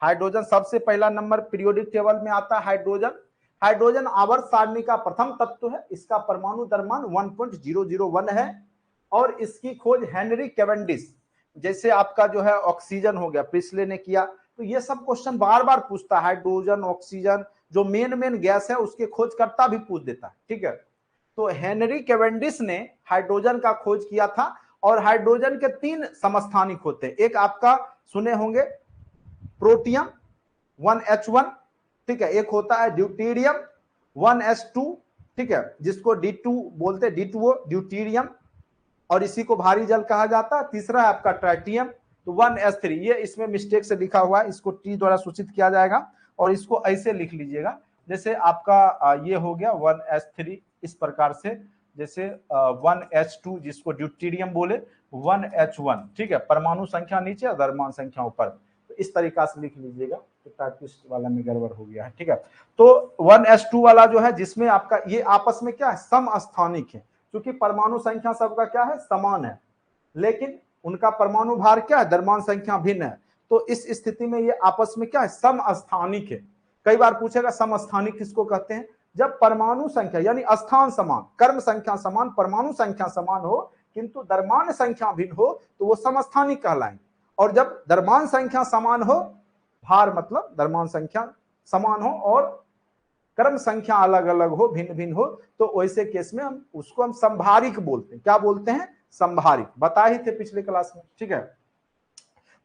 हाइड्रोजन सबसे पहला नंबर पीरियोडिक टेबल में आता है हाइड्रोजन। हाइड्रोजन आवर्त सारणी का प्रथम तत्व है, इसका परमाणु द्रव्यमान 1.001 है, और इसकी खोज हेनरी कैवेंडिश, जैसे आपका जो है ऑक्सीजन हो गया, प्रिस्ले ने किया। तो ये सब क्वेश्चन बार बार पूछता है, हाइड्रोजन, ऑक्सीजन, जो मेन गैस है उसके खोजकर्ता भी पूछ देता है, ठीक है। तो हेनरी कैवेंडिश ने हाइड्रोजन का खोज किया था, और हाइड्रोजन के 3 समस्थानिक होते हैं। एक आपका सुने होंगे प्रोटियम 1H1, ठीक है, एक होता है ड्यूटीरियम 1S2, ठीक है, जिसको D2 बोलते हैं, D2O ड्यूटीरियम, और इसी को भारी जल कहा जाता है। तीसरा है आपका ट्राइटियम, तो 1S3, ये इसमें मिस्टेक से लिखा हुआ है, इसको T द्वारा सूचित किया जाएगा, और इसको ऐसे लिख लीजिएगा, जैसे आपका ये हो गया 1S3 इस प्रकार से, जैसे 1H2 जिसको ड्यूटीरियम बोले, 1H1, ठीक है, परमाणु संख्या नीचे और द्रव्यमान संख्या ऊपर, तो इस तरीका से लिख लीजिएगा। तो टाइपिस्ट वाला में गड़बड़ हो गया है, ठीक है। तो 1S2 वाला जो है, जिसमें आपका ये आपस में क्या है, समस्थानिक है, क्योंकि परमाणु संख्या सबका क्या है, समान है, लेकिन उनका परमाणु भार क्या है, द्रव्यमान संख्या भिन्न है। तो इस स्थिति में ये आपस में क्या है, समस्थानिक है। कई बार पूछेगा समस्थानिक किसको कहते हैं, जब परमाणु संख्या यानी स्थान समान, कर्म संख्या समान, परमाणु संख्या समान हो किंतु द्रव्यमान संख्या भिन्न हो तो वो समस्थानिक कहलाएंगे। और जब द्रव्यमान संख्या समान हो, भार मतलब द्रव्यमान संख्या समान हो और क्रम संख्या अलग अलग हो, भिन्न भिन्न हो, तो वैसे केस में हम उसको संभारिक बोलते हैं। क्या बोलते हैं? संभारिक। बताए थे पिछले क्लास में, ठीक है।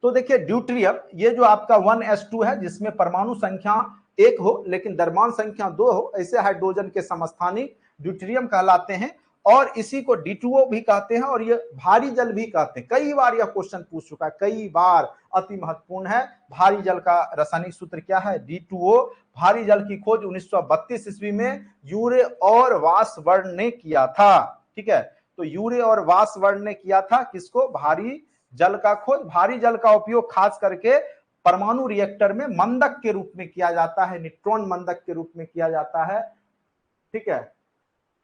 तो देखिए ड्यूटेरियम, ये जो आपका 1s2 है जिसमें परमाणु संख्या 1 हो लेकिन द्रव्यमान संख्या 2 हो, ऐसे हाइड्रोजन के समस्थानिक ड्यूटेरियम कहलाते हैं। और इसी को D2O भी कहते हैं और ये भारी जल भी कहते हैं। कई बार यह क्वेश्चन पूछ चुका है, कई बार, अति महत्वपूर्ण है। भारी जल का रासायनिक सूत्र क्या है? D2O। भारी जल की खोज 1932 ईस्वी में यूरे और वासवर्न ने किया था, ठीक है। तो यूरे और वासवर्न ने किया था किसको? भारी जल का खोज। भारी जल का उपयोग खास करके परमाणु रिएक्टर में मंदक के रूप में किया जाता है, न्यूट्रॉन मंदक के रूप में किया जाता है, ठीक है,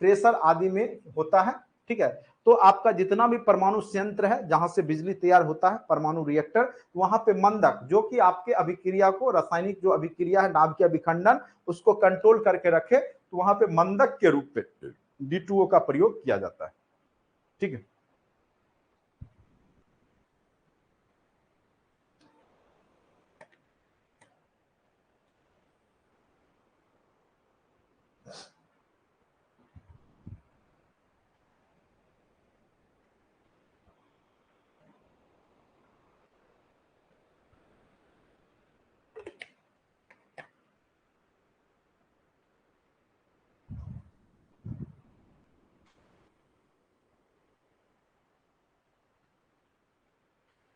प्रेशर आदि में होता है, ठीक है। तो आपका जितना भी परमाणु संयंत्र है जहां से बिजली तैयार होता है, परमाणु रिएक्टर, वहां पे मंदक जो कि आपके अभिक्रिया को, रासायनिक जो अभिक्रिया है नाभिकीय विखंडन, उसको कंट्रोल करके रखे, तो वहां पे मंदक के रूप में D2O का प्रयोग किया जाता है, ठीक है।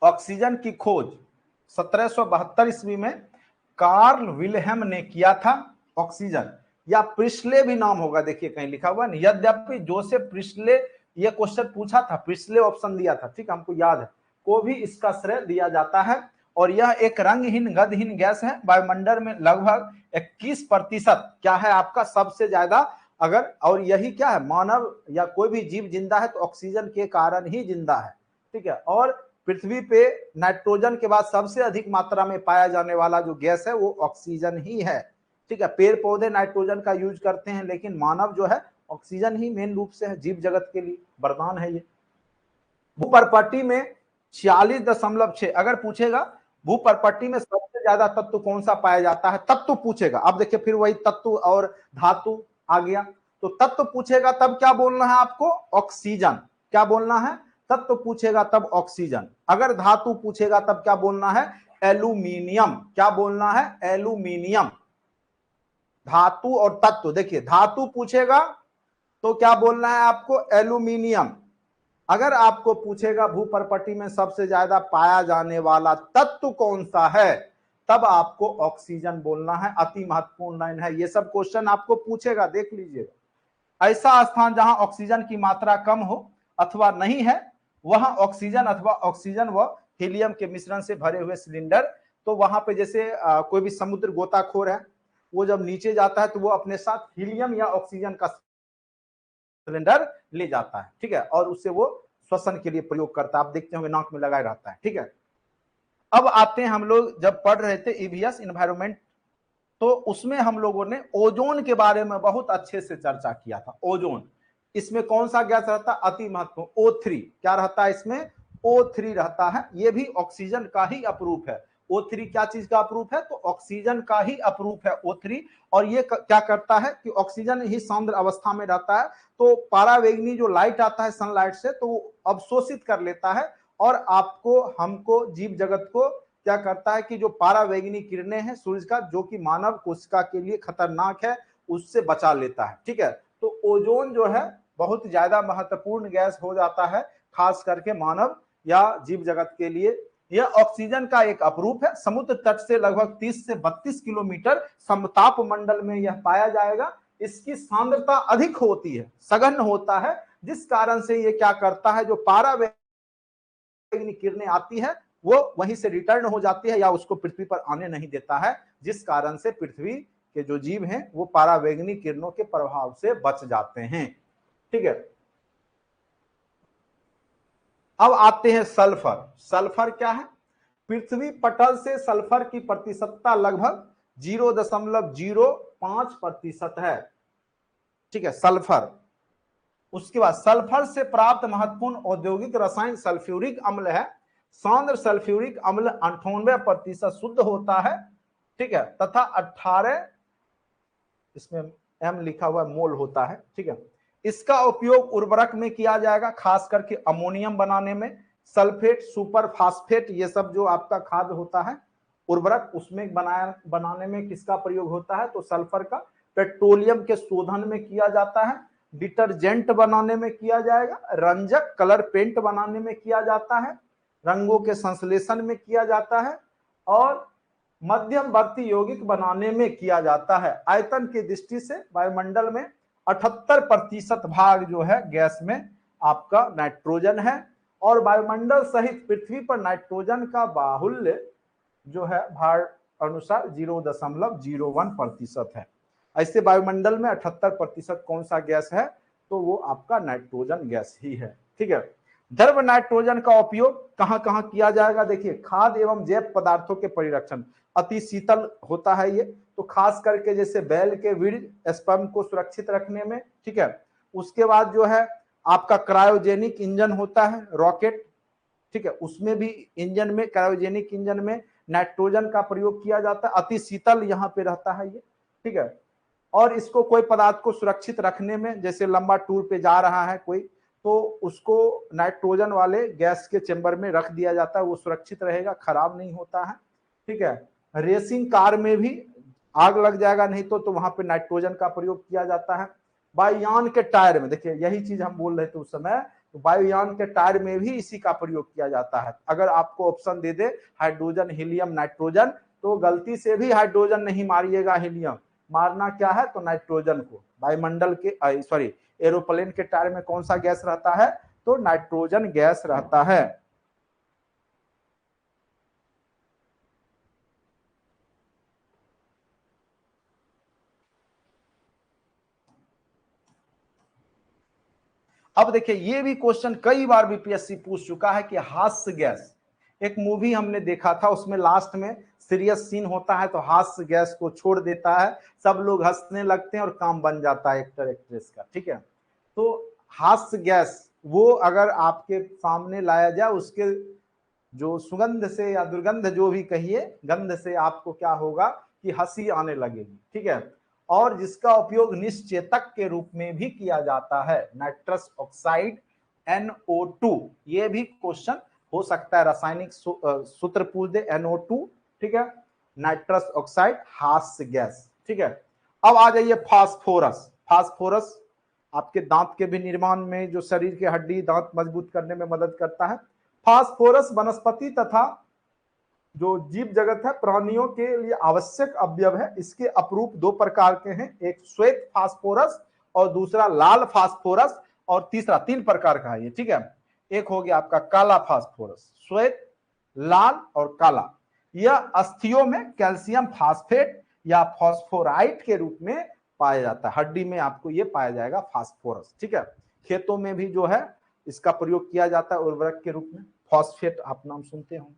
ऑक्सीजन की खोज 1772 ईस्वी में कार्ल विल्हेम ने किया था। ऑक्सीजन, या प्रिस्ले भी नाम होगा, देखिए कहीं लिखा हुआ नहीं, यद्यपि जोसेफ प्रिस्ले, ये क्वेश्चन पूछा था, प्रिस्ले ऑप्शन दिया था, ठीक, हमको याद है, को भी इसका श्रेय दिया जाता है। और यह एक रंगहीन गंधहीन गैस है। वायुमंडल में लगभग 21% क्या है आपका सबसे ज्यादा, अगर, और यही क्या है, मानव या कोई भी जीव जिंदा है तो ऑक्सीजन के कारण ही जिंदा है, ठीक है। और पृथ्वी पे नाइट्रोजन के बाद सबसे अधिक मात्रा में पाया जाने वाला जो गैस है वो ऑक्सीजन ही है, ठीक है। पेड़ पौधे नाइट्रोजन का यूज करते हैं लेकिन मानव जो है ऑक्सीजन ही मेन रूप से है, जीव जगत के लिए वरदान है ये। भूपर्पट्टी में 46.6, अगर पूछेगा भूपर्पट्टी में सबसे ज्यादा तत्व कौन सा पाया जाता है, तत्व पूछेगा। अब देखिए फिर वही तत्व और धातु आ गया, तो तत्व पूछेगा तब क्या बोलना है आपको? ऑक्सीजन। क्या बोलना है? तत्व पूछेगा तब ऑक्सीजन। अगर धातु पूछेगा तब क्या बोलना है? एल्यूमिनियम। क्या बोलना है? एल्यूमिनियम। धातु और तत्व, देखिए धातु पूछेगा तो क्या बोलना है आपको? एल्यूमिनियम। अगर आपको पूछेगा भूपर्पट्टी में सबसे ज्यादा पाया जाने वाला तत्व कौन सा है, तब आपको ऑक्सीजन बोलना है। अति महत्वपूर्ण लाइन है, ये सब क्वेश्चन आपको पूछेगा, देख लीजिएगा। ऐसा स्थान जहां ऑक्सीजन की मात्रा कम हो अथवा नहीं है, वहां ऑक्सीजन अथवा ऑक्सीजन व हीलियम के मिश्रण से भरे हुए सिलेंडर, तो वहां पे जैसे कोई भी समुद्र गोताखोर है, वो जब नीचे जाता है तो वो अपने साथ हीलियम या ऑक्सीजन का सिलेंडर ले जाता है, ठीक है, और उससे वो श्वसन के लिए प्रयोग करता है। आप देखते होंगे नाक में लगाए रहता है, ठीक है। अब आते हैं, हम लोग जब पढ़ रहे थे ईवीएस इन्वायरमेंट, तो उसमें हम लोगों ने ओजोन के बारे में बहुत अच्छे से चर्चा किया था। ओजोन, इसमें कौन सा गैस रहता है? अति महत्वपूर्ण O3। क्या रहता है इसमें? O3 रहता है। ये भी ऑक्सीजन का ही अपरूप है। O3 क्या चीज का अपरूप है? तो ऑक्सीजन का ही अपरूप है O3। और ये क्या करता है कि ऑक्सीजन ही सांद्र अवस्था में रहता है, तो पारावैंगनी जो लाइट आता है सनलाइट से, तो वो अवशोषित कर लेता है और आपको, हमको, जीव जगत को क्या करता है कि जो पारावैंगनी किरणें हैं सूर्य का, जो कि मानव कोशिका के लिए खतरनाक है, उससे बचा लेता है, ठीक है। तो ओजोन जो है बहुत ज्यादा महत्वपूर्ण गैस हो जाता है, खास करके मानव या जीव जगत के लिए। यह ऑक्सीजन का एक अपरूप है। समुद्र तट से लगभग 30 से 32 किलोमीटर समताप मंडल में यह पाया जाएगा। इसकी सांद्रता अधिक होती है, सघन होता है, जिस कारण से ये क्या करता है, जो पारावैंगनी किरणें आती है वो वहीं से रिटर्न हो जाती है या उसको पृथ्वी पर आने नहीं देता है, जिस कारण से पृथ्वी के जो जीव हैं वो पारावैंगनी किरणों के प्रभाव से बच जाते हैं, ठीक है। अब आते हैं सल्फर। सल्फर क्या है? पृथ्वी पटल से सल्फर की प्रतिशतता लगभग 0.05% है। ठीक है, सल्फर। उसके बाद सल्फर से प्राप्त महत्वपूर्ण औद्योगिक रसायन सल्फ्यूरिक अम्ल है। सांद्र सल्फ्यूरिक अम्ल 98% शुद्ध होता है, ठीक है, तथा 18 इसमें एम लिखा हुआ मोल होता है, ठीक है। इसका उपयोग उर्वरक में किया जाएगा, खास करके अमोनियम बनाने में, सल्फेट, सुपर फास्फेट, ये सब जो आपका खाद होता है उर्वरक, उसमें बनाने में किसका प्रयोग होता है, तो सल्फर का। पेट्रोलियम के शोधन में किया जाता है, डिटर्जेंट बनाने में किया जाएगा, रंजक कलर पेंट बनाने में किया जाता है, रंगों के संश्लेषण में किया जाता है, और मध्यमवर्ती यौगिक बनाने में किया जाता है। आयतन की दृष्टि से वायुमंडल में 78% भाग जो है गैस में आपका नाइट्रोजन है, और वायुमंडल सहित पृथ्वी पर नाइट्रोजन का बाहुल्य जो है भार अनुसार 0.01% है। ऐसे वायुमंडल में 78% कौन सा गैस है, तो वो आपका नाइट्रोजन गैस ही है, ठीक है। द्रव नाइट्रोजन का उपयोग कहां कहां किया जाएगा, देखिए, खाद्य एवं जैव पदार्थों के परिरक्षण, अति शीतल होता है ये, तो खास करके जैसे बैल के वीर्य, स्पर्म को सुरक्षित रखने में, ठीक है। उसके बाद जो है आपका क्रायोजेनिक इंजन होता है, रॉकेट, ठीक है, उसमें भी इंजन में, क्रायोजेनिक इंजन में नाइट्रोजन का प्रयोग किया जाता है, अति शीतल यहाँ पे रहता है ये, ठीक है। और इसको कोई पदार्थ को सुरक्षित रखने में, जैसे लंबा टूर पे जा रहा है कोई, तो उसको नाइट्रोजन वाले गैस के चेंबर में रख दिया जाता है, वो सुरक्षित रहेगा, खराब नहीं होता है, ठीक है। रेसिंग कार में भी आग लग जाएगा नहीं तो वहां पे नाइट्रोजन का प्रयोग किया जाता है। वायुयान के टायर में, देखिए यही चीज हम बोल रहे थे उस समय, तो वायुयान के टायर में भी इसी का प्रयोग किया जाता है। अगर आपको ऑप्शन दे दे हाइड्रोजन, हीलियम, नाइट्रोजन, तो गलती से भी हाइड्रोजन नहीं मारिएगा, हीलियम मारना क्या है, तो नाइट्रोजन को। वायुमंडल के सॉरी एरोप्लेन के टायर में कौन सा गैस रहता है, तो नाइट्रोजन गैस रहता है। अब देखिए ये भी क्वेश्चन कई बार बीपीएससी पूछ चुका है कि हास्य गैस, एक मूवी हमने देखा था, उसमें लास्ट में सीरियस सीन होता है तो हास्य गैस को छोड़ देता है, सब लोग हंसने लगते हैं और काम बन जाता है एक्टर एक्ट्रेस का, ठीक है। तो हास्य गैस वो अगर आपके सामने लाया जाए, उसके जो सुगंध से या दुर्गंध जो भी कहिए, गंध से आपको क्या होगा कि हंसी आने लगेगी, ठीक है। और जिसका उपयोग निश्चेतक के रूप में भी किया जाता है, नाइट्रस ऑक्साइड, NO2। ये भी क्वेश्चन हो सकता है, रासायनिक सूत्र पूछ दे, NO2, ठीक है, नाइट्रस ऑक्साइड, हास्य गैस, ठीक है। अब आ जाइए फास्फोरस। फास्फोरस आपके दांत के भी निर्माण में, जो शरीर की हड्डी, दांत मजबूत करने में मदद करता है। फास्फोरस वनस्पति तथा जो जीव जगत है, प्राणियों के लिए आवश्यक अवयव है। इसके अपरूप दो प्रकार के हैं, एक श्वेत फास्फोरस और दूसरा लाल फास्फोरस, और तीसरा, 3 प्रकार का है ये, ठीक है। एक हो गया आपका काला फास्फोरस, श्वेत, लाल और काला। यह अस्थियों में कैल्शियम फास्फेट या फास्फोराइट के रूप में पाया जाता है, हड्डी में आपको ये पाया जाएगा फास्फोरस, ठीक है। खेतों में भी जो है इसका प्रयोग किया जाता है उर्वरक के रूप में, फॉस्फेट आप नाम सुनते हो।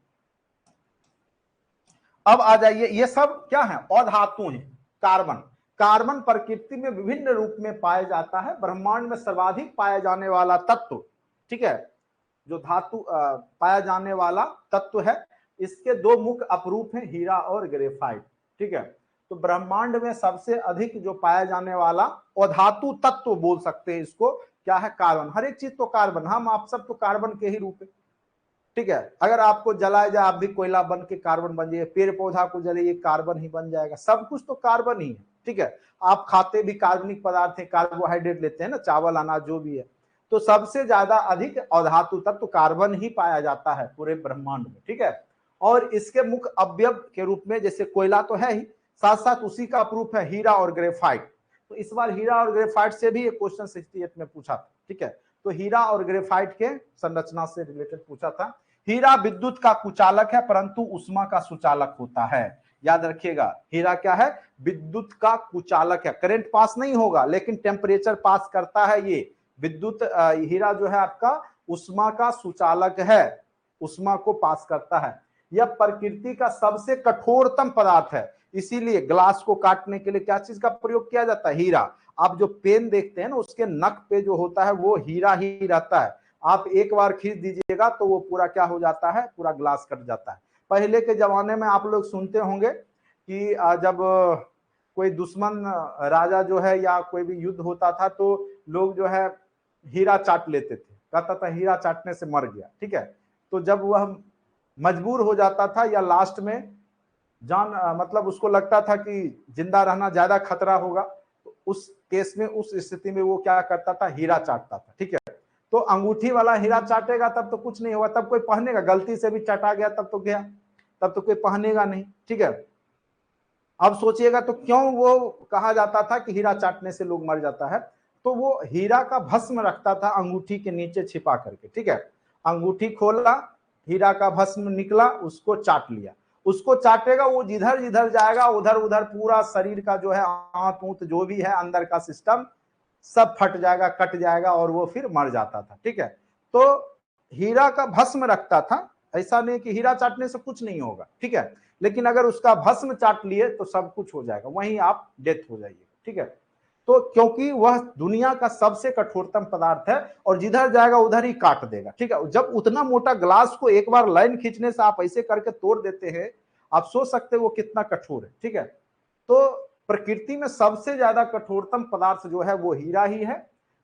अब आ जाइए, ये सब क्या है, अधातु हैं। कार्बन, कार्बन प्रकृति में विभिन्न रूप में पाया जाता है, ब्रह्मांड में सर्वाधिक पाया जाने वाला तत्व, ठीक है, जो धातु पाया जाने वाला तत्व है। इसके दो मुख्य अपरूप हैं, हीरा और ग्रेफाइट, ठीक है। तो ब्रह्मांड में सबसे अधिक जो पाया जाने वाला अधातु तत्व बोल सकते हैं इसको, क्या है, कार्बन। हर एक चीज तो कार्बन, हम आप सब तो कार्बन के ही रूप है, ठीक है। अगर आपको जलाया जाए, आप भी कोयला बन के कार्बन बन जाइए, पेड़ पौधा को जलाइए, कार्बन ही बन जाएगा, सब कुछ तो कार्बन ही है, ठीक है। आप खाते भी कार्बनिक पदार्थ है, कार्बोहाइड्रेट लेते हैं ना, चावल, अनाज जो भी है। तो सबसे ज्यादा अधिक अधातु तत्व कार्बन ही पाया जाता है पूरे ब्रह्मांड में, ठीक है। और इसके मुख्य अवयव के रूप में जैसे कोयला तो है ही, साथ साथ उसी का प्रूफ है हीरा और ग्रेफाइट। तो इस बार हीरा और ग्रेफाइट से भी एक क्वेश्चन 68 में पूछा था, ठीक है। तो हीरा और ग्रेफाइट के संरचना से रिलेटेड पूछा था। हीरा विद्युत का कुचालक है परंतु उष्मा का सुचालक होता है, याद रखिएगा। हीरा क्या है, विद्युत का कुचालक है, करंट पास नहीं होगा लेकिन टेम्परेचर पास करता है। ये विद्युत हीरा जो है आपका उष्मा का सुचालक है, उष्मा को पास करता है। यह प्रकृति का सबसे कठोरतम पदार्थ है, इसीलिए ग्लास को काटने के लिए क्या चीज का प्रयोग किया जाता है, हीरा। आप जो पेन देखते हैं ना, उसके नक पे जो होता है वो हीरा ही रहता है। आप एक बार खींच दीजिएगा तो वो पूरा क्या हो जाता है, पूरा ग्लास कट जाता है। पहले के जमाने में आप लोग सुनते होंगे कि जब कोई दुश्मन राजा जो है या कोई भी युद्ध होता था तो लोग जो है हीरा चाट लेते थे, कहता था हीरा चाटने से मर गया, ठीक है। तो जब वह मजबूर हो जाता था या लास्ट में जान मतलब उसको लगता था कि जिंदा रहना ज्यादा खतरा होगा, तो उस केस में, उस स्थिति में वो क्या करता था, हीरा चाटता था, ठीक है। तो अंगूठी वाला हीरा चाटेगा तब तो कुछ नहीं होगा, तब कोई पहनेगा, गलती से भी चटा गया तब तो गया, तब तो कोई पहनेगा नहीं, ठीक है। अब सोचिएगा तो क्यों वो कहा जाता था कि हीरा चाटने से लोग मर जाता है, तो वो हीरा का भस्म रखता था अंगूठी के नीचे छिपा करके, ठीक है। अंगूठी खोला, हीरा का भस्म निकला, उसको चाट लिया। उसको चाटेगा, वो जिधर जिधर जाएगा उधर उधर पूरा शरीर का जो है आंत ऊंत जो भी है अंदर का सिस्टम सब फट जाएगा, कट जाएगा और वो फिर मर जाता था, ठीक है। तो हीरा का भस्म रखता था, ऐसा नहीं कि हीरा चाटने से कुछ नहीं होगा, ठीक है, लेकिन अगर उसका भस्म चाट लिए तो सब कुछ हो जाएगा, वहीं आप डेथ हो जाइए, ठीक है। तो क्योंकि वह दुनिया का सबसे कठोरतम पदार्थ है और जिधर जाएगा उधर ही काट देगा, ठीक है। जब उतना मोटा ग्लास को एक बार लाइन खींचने से आप ऐसे करके तोड़ देते हैं, आप सोच सकते हैं वो कितना कठोर है, ठीक है। तो प्रकृति में सबसे ज्यादा कठोरतम पदार्थ जो है वो हीरा ही है।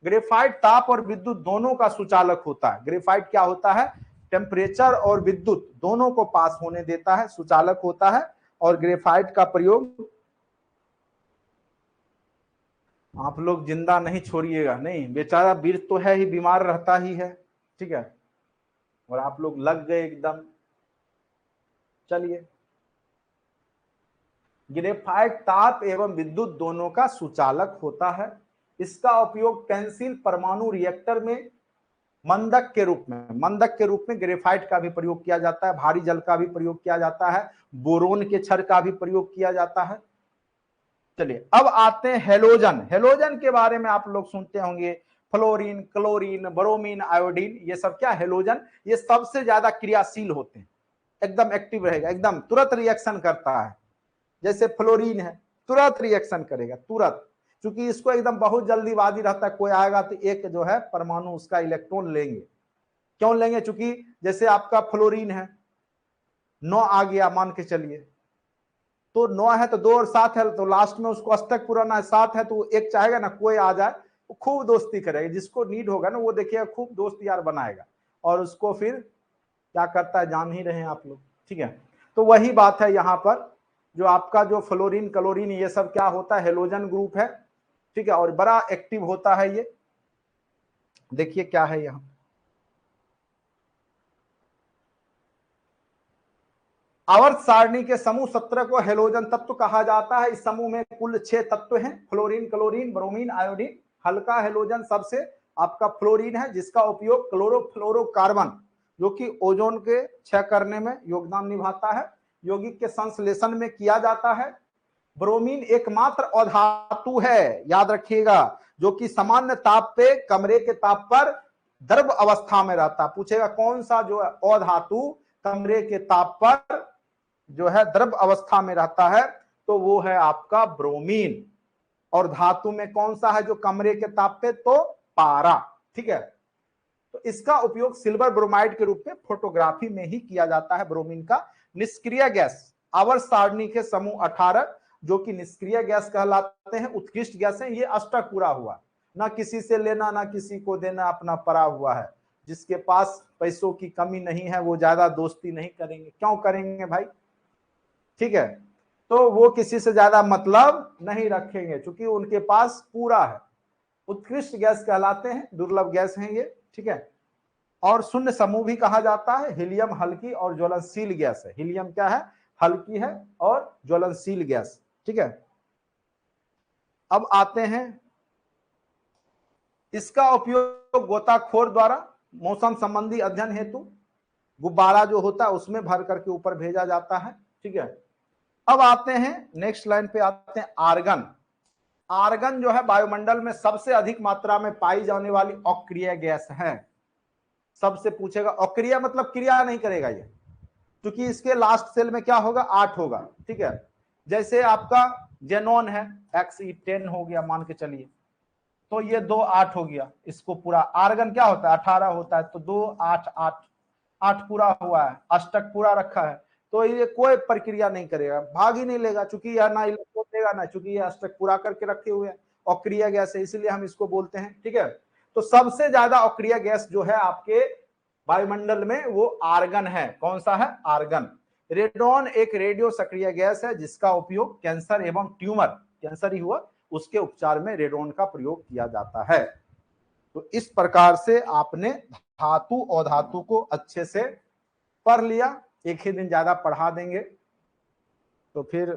ग्रेफाइट ताप और विद्युत दोनों का सुचालक होता है। ग्रेफाइट क्या होता है, टेम्परेचर और विद्युत दोनों को पास होने देता है, सुचालक होता है। और ग्रेफाइट का प्रयोग, आप लोग जिंदा नहीं छोड़िएगा, नहीं, बेचारा वीर तो है ही, बीमार रहता ही है, ठीक है, और आप लोग लग गए एकदम। चलिए, ग्रेफाइट ताप एवं विद्युत दोनों का सुचालक होता है। इसका उपयोग पेंसिल परमाणु रिएक्टर में मंदक के रूप में ग्रेफाइट का भी प्रयोग किया जाता है, भारी जल का भी प्रयोग किया जाता है, बोरोन के क्षार का भी प्रयोग किया जाता है। चलिए अब आते हैं हेलोजन। हेलोजन के बारे में आप लोग सुनते होंगे, फ्लोरीन, क्लोरीन, ब्रोमीन, आयोडीन, ये सब क्या हेलोजन, ये सबसे ज्यादा क्रियाशील होते हैं, एकदम एक्टिव रहेगा, एकदम तुरंत रिएक्शन करता है। जैसे फ्लोरीन है, तुरंत रिएक्शन करेगा, तुरंत, क्योंकि इसको एकदम बहुत जल्दीबाजी रहता है, कोई आएगा तो एक जो है परमाणु उसका इलेक्ट्रॉन लेंगे। क्यों लेंगे, क्योंकि जैसे आपका फ्लोरीन है 9 आ गया मान के चलिए, तो 9 है तो 2 और 7 है, तो लास्ट में उसको अष्टक पुराना है, 7 है तो एक चाहेगा ना कोई आ जाए, वो खूब दोस्ती करेगा, जिसको नीड होगा ना वो देखिएगा खूब दोस्त यार बनाएगा, और उसको फिर क्या करता है जान ही रहे हैं आप लोग, ठीक है। तो वही बात है यहाँ पर, जो आपका जो फ्लोरीन, क्लोरीन, ये सब क्या होता है, हेलोजन ग्रुप है, ठीक है, और बड़ा एक्टिव होता है ये। देखिए क्या है यहाँ, आवर्त सारणी के समूह 17 को हेलोजन तत्व कहा जाता है। इस समूह में कुल 6 तत्व हैं, फ्लोरीन, क्लोरीन, ब्रोमीन, आयोडीन। हल्का हेलोजन सबसे आपका फ्लोरीन है, जिसका उपयोग क्लोरोफ्लोरोकार्बन जो कि ओजोन के क्षय करने में योगदान निभाता है, यौगिक के संश्लेषण में किया जाता है। ब्रोमीन एकमात्र अधातु है, याद रखिएगा, जो कि सामान्य ताप पे, कमरे के ताप पर द्रव अवस्था में रहता है। पूछेगा कौन सा जो है अधातु कमरे के ताप पर जो है द्रव अवस्था में रहता है, तो वो है आपका ब्रोमीन। और धातु में कौन सा है जो कमरे के ताप पे, तो पारा, ठीक है। तो इसका उपयोग सिल्वर ब्रोमाइड के रूप में फोटोग्राफी में ही किया जाता है। ब्रोमीन का निष्क्रिय गैस, आवर्त सारणी के समूह 18 जो कि निष्क्रिय गैस कहलाते हैं, उत्कृष्ट गैस है, ये अष्टक पूरा हुआ, ना किसी से लेना ना किसी को देना, अपना पड़ा हुआ है। जिसके पास पैसों की कमी नहीं है वो ज्यादा दोस्ती नहीं करेंगे, क्यों करेंगे भाई, ठीक है। तो वो किसी से ज्यादा मतलब नहीं रखेंगे क्योंकि उनके पास पूरा है। उत्कृष्ट गैस कहलाते हैं, दुर्लभ गैस हैं ये, ठीक है। और शून्य समूह भी कहा जाता है। हीलियम हल्की और ज्वलनशील गैस है। हीलियम क्या है, हल्की है और ज्वलनशील गैस, ठीक है। अब आते हैं, इसका उपयोग गोताखोर द्वारा मौसम संबंधी अध्ययन हेतु गुब्बारा जो होता है उसमें भर करके ऊपर भेजा जाता है, ठीक है। अब आते हैं नेक्स्ट लाइन पे, आते हैं आर्गन। आर्गन जो है वायुमंडल में सबसे अधिक मात्रा में पाई जाने वाली अक्रिय गैस है। सबसे पूछेगा, अक्रिय मतलब क्रिया नहीं करेगा ये, क्योंकि इसके लास्ट सेल में क्या होगा, 8 होगा, ठीक है। जैसे आपका जेनॉन है, Xe10 हो गया मान के चलिए, तो ये 2 8 हो गया, इसको पूरा आर्गन क्या होता है 18 होता है, तो 2 8 8 8 पूरा हुआ है, अष्टक पूरा रखा है, तो ये कोई प्रक्रिया नहीं करेगा, भाग ही नहीं लेगा, चूंकि यह ना इलेक्ट्रॉन देगा ना, चूंकि ये अष्टक पूरा करके रखे हुए हैं अक्रिय गैस है, इसीलिए हम इसको बोलते हैं। ठीक है, तो सबसे ज्यादा अक्रिय गैस जो है आपके वायुमंडल में वो आर्गन है। कौन सा है? आर्गन। रेडॉन एक रेडियो सक्रिय गैस है जिसका उपयोग कैंसर एवं ट्यूमर, कैंसर ही हुआ उसके उपचार में रेडॉन का प्रयोग किया जाता है। तो इस प्रकार से आपने धातु और धातु को अच्छे से पढ़ लिया। एक ही दिन ज्यादा पढ़ा देंगे तो फिर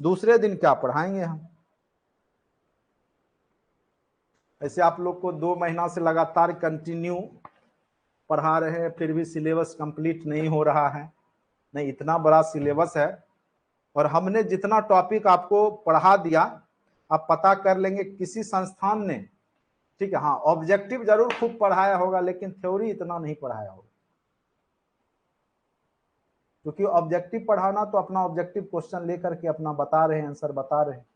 दूसरे दिन क्या पढ़ाएंगे हम। ऐसे आप लोग को 2 महीना से लगातार कंटिन्यू पढ़ा रहे हैं, फिर भी सिलेबस कंप्लीट नहीं हो रहा है। नहीं, इतना बड़ा सिलेबस है और हमने जितना टॉपिक आपको पढ़ा दिया आप पता कर लेंगे किसी संस्थान ने, ठीक है, हाँ ऑब्जेक्टिव जरूर खूब पढ़ाया होगा लेकिन थ्योरी इतना नहीं पढ़ाया होगा, क्योंकि ऑब्जेक्टिव पढ़ाना तो अपना ऑब्जेक्टिव क्वेश्चन लेकर के अपना बता रहे हैं, आंसर बता रहे हैं।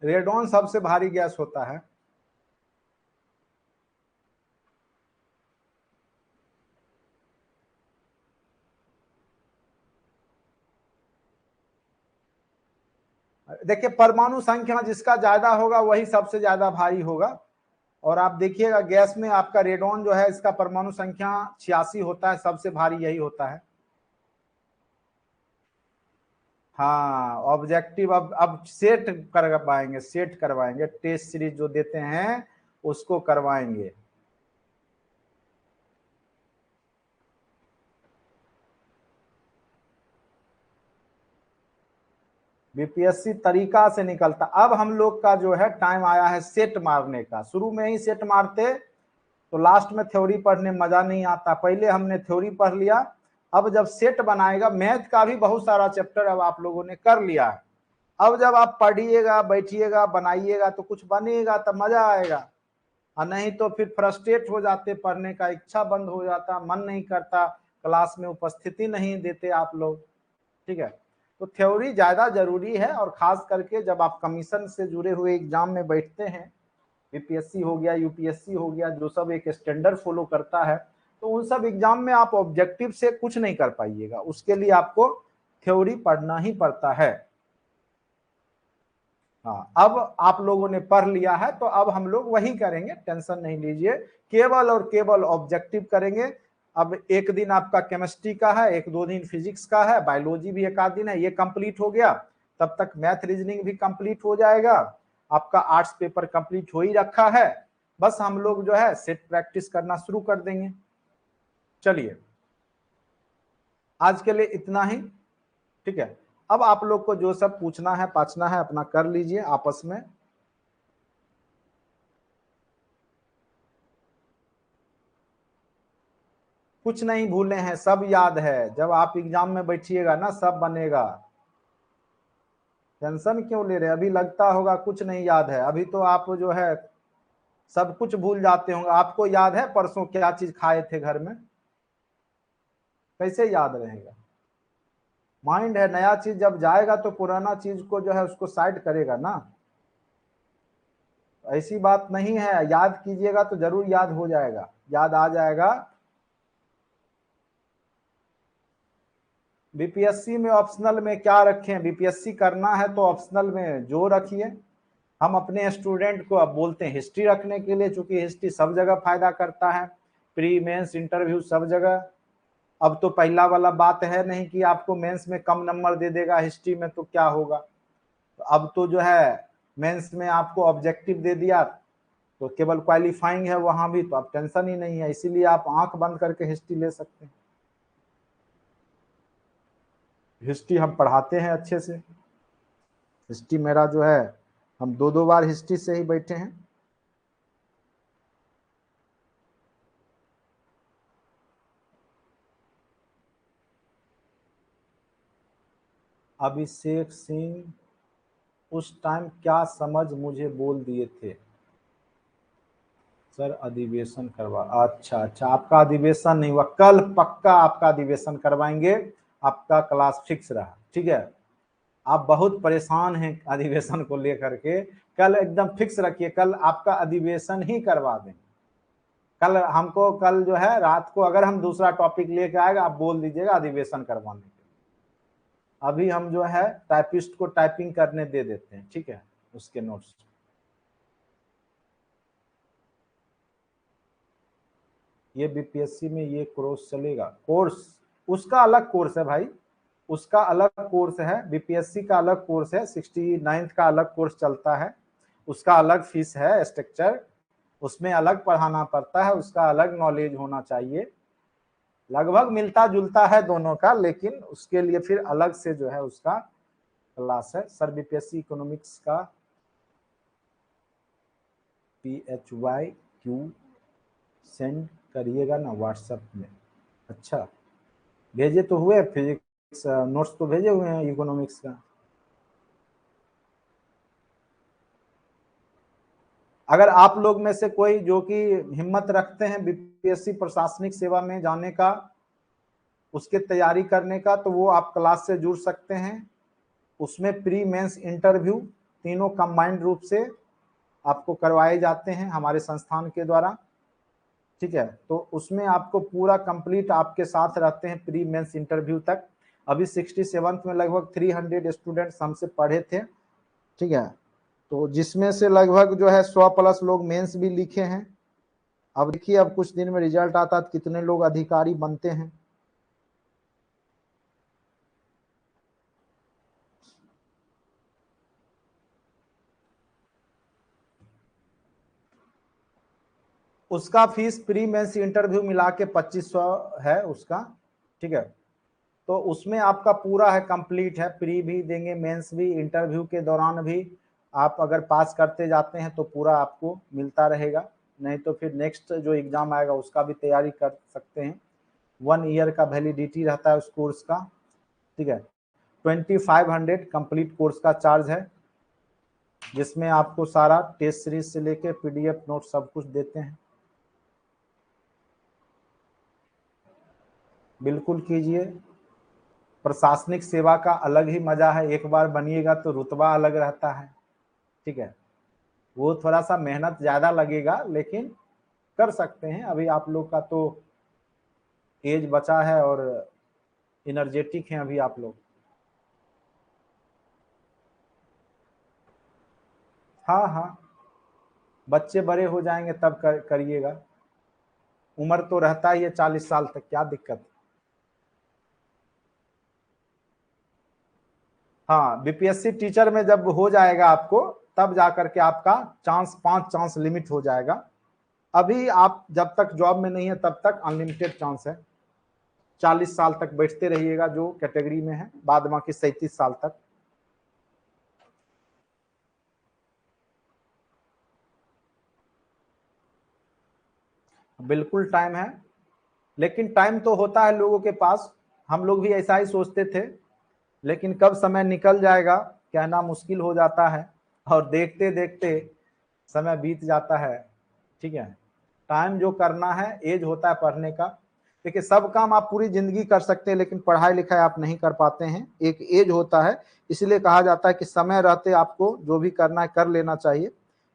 रेडॉन सबसे भारी गैस होता है। देखिए परमाणु संख्या जिसका ज्यादा होगा वही सबसे ज्यादा भारी होगा। और आप देखिएगा गैस में आपका रेडॉन जो है इसका परमाणु संख्या 86 होता है, सबसे भारी यही होता है। हाँ ऑब्जेक्टिव अब सेट करवाएंगे, सेट करवाएंगे, टेस्ट सीरीज जो देते हैं उसको करवाएंगे। बीपीएससी तरीका से निकलता। अब हम लोग का जो है टाइम आया है सेट मारने का। शुरू में ही सेट मारते तो लास्ट में थ्योरी पढ़ने मजा नहीं आता। पहले हमने थ्योरी पढ़ लिया, अब जब सेट बनाएगा, मैथ का भी बहुत सारा चैप्टर अब आप लोगों ने कर लिया है, अब जब आप पढ़िएगा बैठिएगा बनाइएगा तो कुछ बनेगा तो मजा आएगा, और नहीं तो फिर फ्रस्ट्रेट हो जाते, पढ़ने का इच्छा बंद हो जाता, मन नहीं करता, क्लास में उपस्थिति नहीं देते आप लोग। ठीक है, तो थ्योरी ज्यादा जरूरी है, और खास करके जब आप कमीशन से जुड़े हुए एग्जाम में बैठते हैं, बीपीएससी हो गया, यूपीएससी हो गया, जो सब एक स्टैंडर्ड फॉलो करता है, तो उन सब एग्जाम में आप ऑब्जेक्टिव से कुछ नहीं कर पाइएगा, उसके लिए आपको थ्योरी पढ़ना ही पड़ता है। हाँ अब आप लोगों ने पढ़ लिया है तो अब हम लोग वही करेंगे, टेंशन नहीं लीजिए, केवल और केवल ऑब्जेक्टिव करेंगे। अब एक दिन आपका केमिस्ट्री का है, 1-2 दिन फिजिक्स का है, बायोलॉजी भी 1 आध दिन है, ये कंप्लीट हो गया तब तक मैथ रीजनिंग भी कंप्लीट हो जाएगा। आपका आर्ट्स पेपर कंप्लीट हो ही रखा है, बस हम लोग जो है सेट प्रैक्टिस करना शुरू कर देंगे। चलिए आज के लिए इतना ही, ठीक है। अब आप लोग को जो सब पूछना है पाछना है अपना कर लीजिए आपस में। कुछ नहीं भूले हैं, सब याद है, जब आप एग्जाम में बैठिएगा ना सब बनेगा। टेंशन क्यों ले रहे हैं? अभी लगता होगा कुछ नहीं याद है, अभी तो आप जो है सब कुछ भूल जाते होंगे। आपको याद है परसों क्या चीज खाए थे घर में? कैसे याद रहेगा? माइंड है, नया चीज जब जाएगा तो पुराना चीज को जो है उसको साइड करेगा ना। ऐसी बात नहीं है, याद कीजिएगा तो जरूर याद हो जाएगा, याद आ जाएगा। बीपीएससी में ऑप्शनल में क्या रखें? बीपीएससी करना है तो ऑप्शनल में जो रखिए। हम अपने स्टूडेंट को अब बोलते हैं हिस्ट्री रखने के लिए, चूंकि हिस्ट्री सब जगह फायदा करता है, प्री मेंस इंटरव्यू सब जगह। अब तो पहला वाला बात है नहीं कि आपको मेंस में कम नंबर दे देगा हिस्ट्री में तो क्या होगा। तो अब तो जो है मेंस में आपको ऑब्जेक्टिव दे दिया तो केवल क्वालिफाइंग है वहां भी, तो अब टेंशन ही नहीं है, इसीलिए आप आंख बंद करके हिस्ट्री ले सकते हैं। हिस्ट्री हम पढ़ाते हैं अच्छे से। हिस्ट्री मेरा जो है, हम 2-2 बार हिस्ट्री से ही बैठे हैं। अभिषेक सिंह, उस टाइम क्या समझ मुझे बोल दिए थे सर अधिवेशन करवा। अच्छा अच्छा, आपका अधिवेशन नहीं हुआ, कल पक्का आपका अधिवेशन करवाएंगे, आपका क्लास फिक्स रहा, ठीक है। आप बहुत परेशान हैं अधिवेशन को लेकर के, कल एकदम फिक्स रखिए, कल आपका अधिवेशन ही करवा देंगे। कल हमको, कल जो है रात को अगर हम दूसरा टॉपिक लेके आएगा आप बोल दीजिएगा अधिवेशन करवाने के लिए। अभी हम जो है टाइपिस्ट को टाइपिंग करने दे देते हैं, ठीक है, उसके नोट्स। ये बीपीएससी में ये कोर्स चलेगा, कोर्स उसका अलग कोर्स है भाई, उसका अलग कोर्स है, बीपीएससी का अलग कोर्स है, 69th का अलग कोर्स चलता है, उसका अलग फीस है, स्ट्रक्चर उसमें अलग पढ़ाना पड़ता है, उसका अलग नॉलेज होना चाहिए। लगभग मिलता जुलता है दोनों का, लेकिन उसके लिए फिर अलग से जो है उसका क्लास है। सर बीपीएससी इकोनॉमिक्स का PHYQ सेंड करिएगा ना व्हाट्सएप में। अच्छा, भेजे तो हुए, फिजिक्स नोट्स तो भेजे हुए हैं इकोनॉमिक्स का। अगर आप लोग में से कोई जो कि हिम्मत रखते हैं बीपीएससी प्रशासनिक सेवा में जाने का, उसके तैयारी करने का, तो वो आप क्लास से जुड़ सकते हैं। उसमें प्री मेंस इंटरव्यू तीनों कंबाइंड रूप से आपको करवाए जाते हैं हमारे संस्थान के द्वारा, ठीक है। तो उसमें आपको पूरा कंप्लीट आपके साथ रहते हैं प्री मेंस इंटरव्यू तक। अभी 67th में लगभग 300 स्टूडेंट्स हमसे पढ़े थे, ठीक है। तो जिसमें से लगभग जो है 100+ लोग मेंस भी लिखे हैं। अब देखिए अब कुछ दिन में रिजल्ट आता है कितने लोग अधिकारी बनते हैं। उसका फीस प्री मेंस इंटरव्यू मिला के 2500 है उसका, ठीक है। तो उसमें आपका पूरा है, कंप्लीट है, प्री भी देंगे, मेंस भी, इंटरव्यू के दौरान भी आप अगर पास करते जाते हैं तो पूरा आपको मिलता रहेगा, नहीं तो फिर नेक्स्ट जो एग्जाम आएगा उसका भी तैयारी कर सकते हैं। 1 ईयर का वैलिडिटी रहता है उस कोर्स का, ठीक है। 2500 कंप्लीट कोर्स का चार्ज है, जिसमें आपको सारा टेस्ट सीरीज से लेके PDF नोट सब कुछ देते हैं। बिल्कुल कीजिए, प्रशासनिक सेवा का अलग ही मजा है, एक बार बनिएगा तो रुतबा अलग रहता है, ठीक है। वो थोड़ा सा मेहनत ज्यादा लगेगा लेकिन कर सकते हैं। अभी आप लोग का तो एज बचा है और एनर्जेटिक हैं अभी आप लोग। हाँ हाँ, बच्चे बड़े हो जाएंगे तब करिएगा, उम्र तो रहता ही है 40 साल तक, क्या दिक्कत। हाँ, बीपीएससी टीचर में जब हो जाएगा आपको, तब जाकर के आपका चांस 5 चांस लिमिट हो जाएगा। अभी आप जब तक जॉब में नहीं है तब तक अनलिमिटेड चांस है, 40 साल तक बैठते रहिएगा जो कैटेगरी में है, बाद बाकी 37 साल तक। बिल्कुल टाइम है, लेकिन टाइम तो होता है लोगों के पास, हम लोग भी ऐसा ही सोचते थे, लेकिन कब समय निकल जाएगा कहना मुश्किल हो जाता है, और देखते देखते समय बीत जाता है, ठीक है। टाइम जो करना है, एज होता है पढ़ने का। देखिए सब काम आप पूरी जिंदगी कर सकते हैं, लेकिन पढ़ाई लिखाई आप नहीं कर पाते हैं, एक एज होता है। इसलिए कहा जाता है कि समय रहते आपको जो भी करना है कर लेना चाहिए।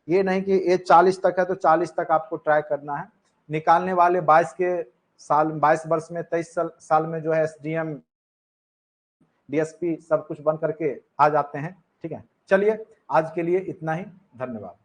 ये नहीं कि एज 40 तक है तो 40 तक आपको ट्राई करना है। निकालने वाले 22 वर्ष में 23 साल में जो है SDM DSP सब कुछ बन करके आ जाते हैं, ठीक है। चलिए आज के लिए इतना ही, धन्यवाद।